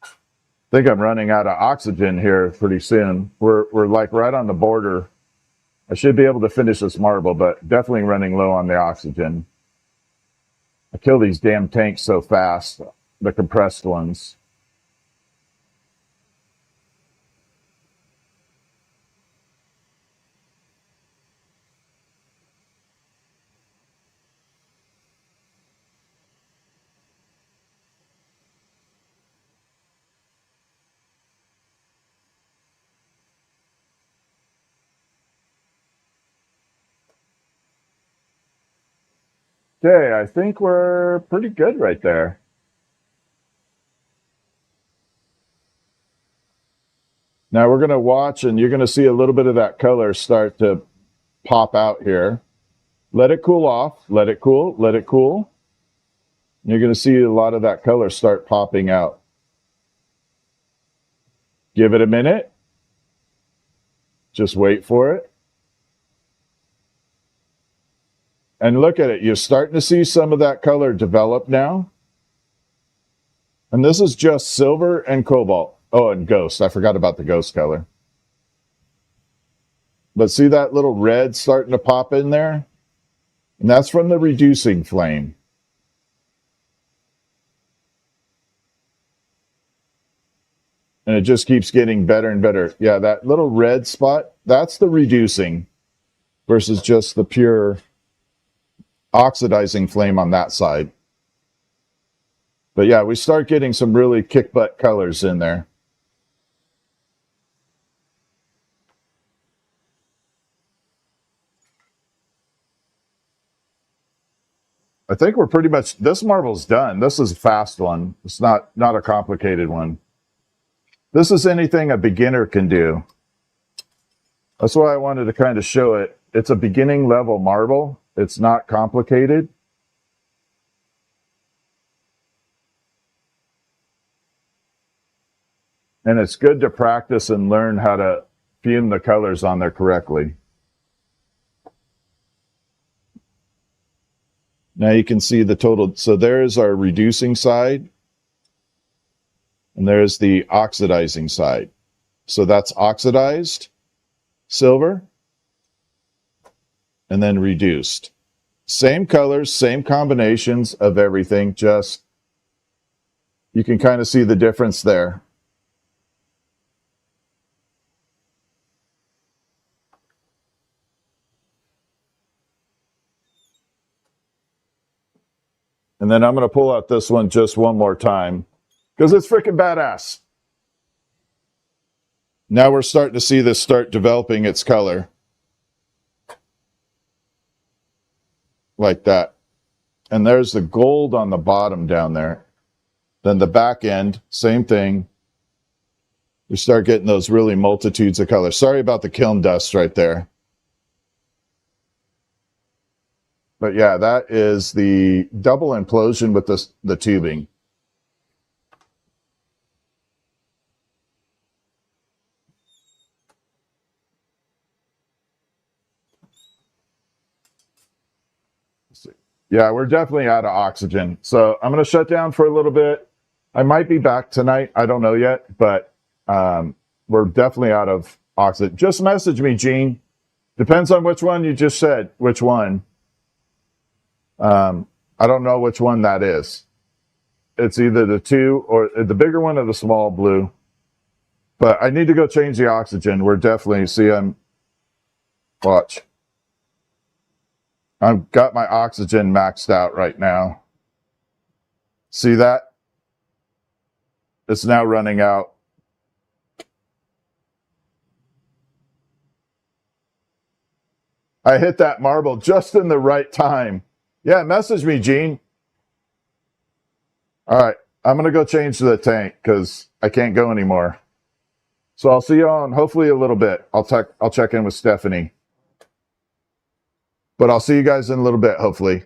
I think I'm running out of oxygen here pretty soon. We're like right on the border. I should be able to finish this marble, but definitely running low on the oxygen. I kill these damn tanks so fast, the compressed ones. Okay, I think we're pretty good right there. Now we're going to watch, and you're going to see a little bit of that color start to pop out here. Let it cool off. Let it cool. Let it cool. You're going to see a lot of that color start popping out. Give it a minute. Just wait for it. And look at it. You're starting to see some of that color develop now. And this is just silver and cobalt. Oh, and ghost. I forgot about the ghost color. But see that little red starting to pop in there? And that's from the reducing flame. And it just keeps getting better and better. Yeah, that little red spot, that's the reducing versus just the pure oxidizing flame on that side. But yeah, we start getting some really kick butt colors in there. I think we're pretty much, this marble's done. This is a fast one. It's not a complicated one. This is anything a beginner can do. That's why I wanted to kind of show it. It's a beginning level marble. It's not complicated. And it's good to practice and learn how to fume the colors on there correctly. Now you can see the total. So there's our reducing side. And there's the oxidizing side. So that's oxidized silver and then reduced. Same colors, same combinations of everything, just you can kind of see the difference there. And then I'm going to pull out this one just one more time because it's freaking badass. Now we're starting to see this start developing its color. Like that. And there's the gold on the bottom down there. Then the back end, same thing. We start getting those really multitudes of colors. Sorry about the kiln dust right there. But yeah, that is the double implosion with the tubing. Yeah, we're definitely out of oxygen. So I'm going to shut down for a little bit. I might be back tonight. I don't know yet, but we're definitely out of oxygen. Just message me, Gene. Depends on which one you just said. Which one? I don't know which one that is. It's either the two or the bigger one or the small blue. But I need to go change the oxygen. We're definitely, see, watch. I've got my oxygen maxed out right now. See that? It's now running out. I hit that marble just in the right time. Yeah, message me, Gene. All right, I'm going to go change the tank because I can't go anymore. So I'll see you on hopefully a little bit. I'll check in with Stephanie. But I'll see you guys in a little bit, hopefully.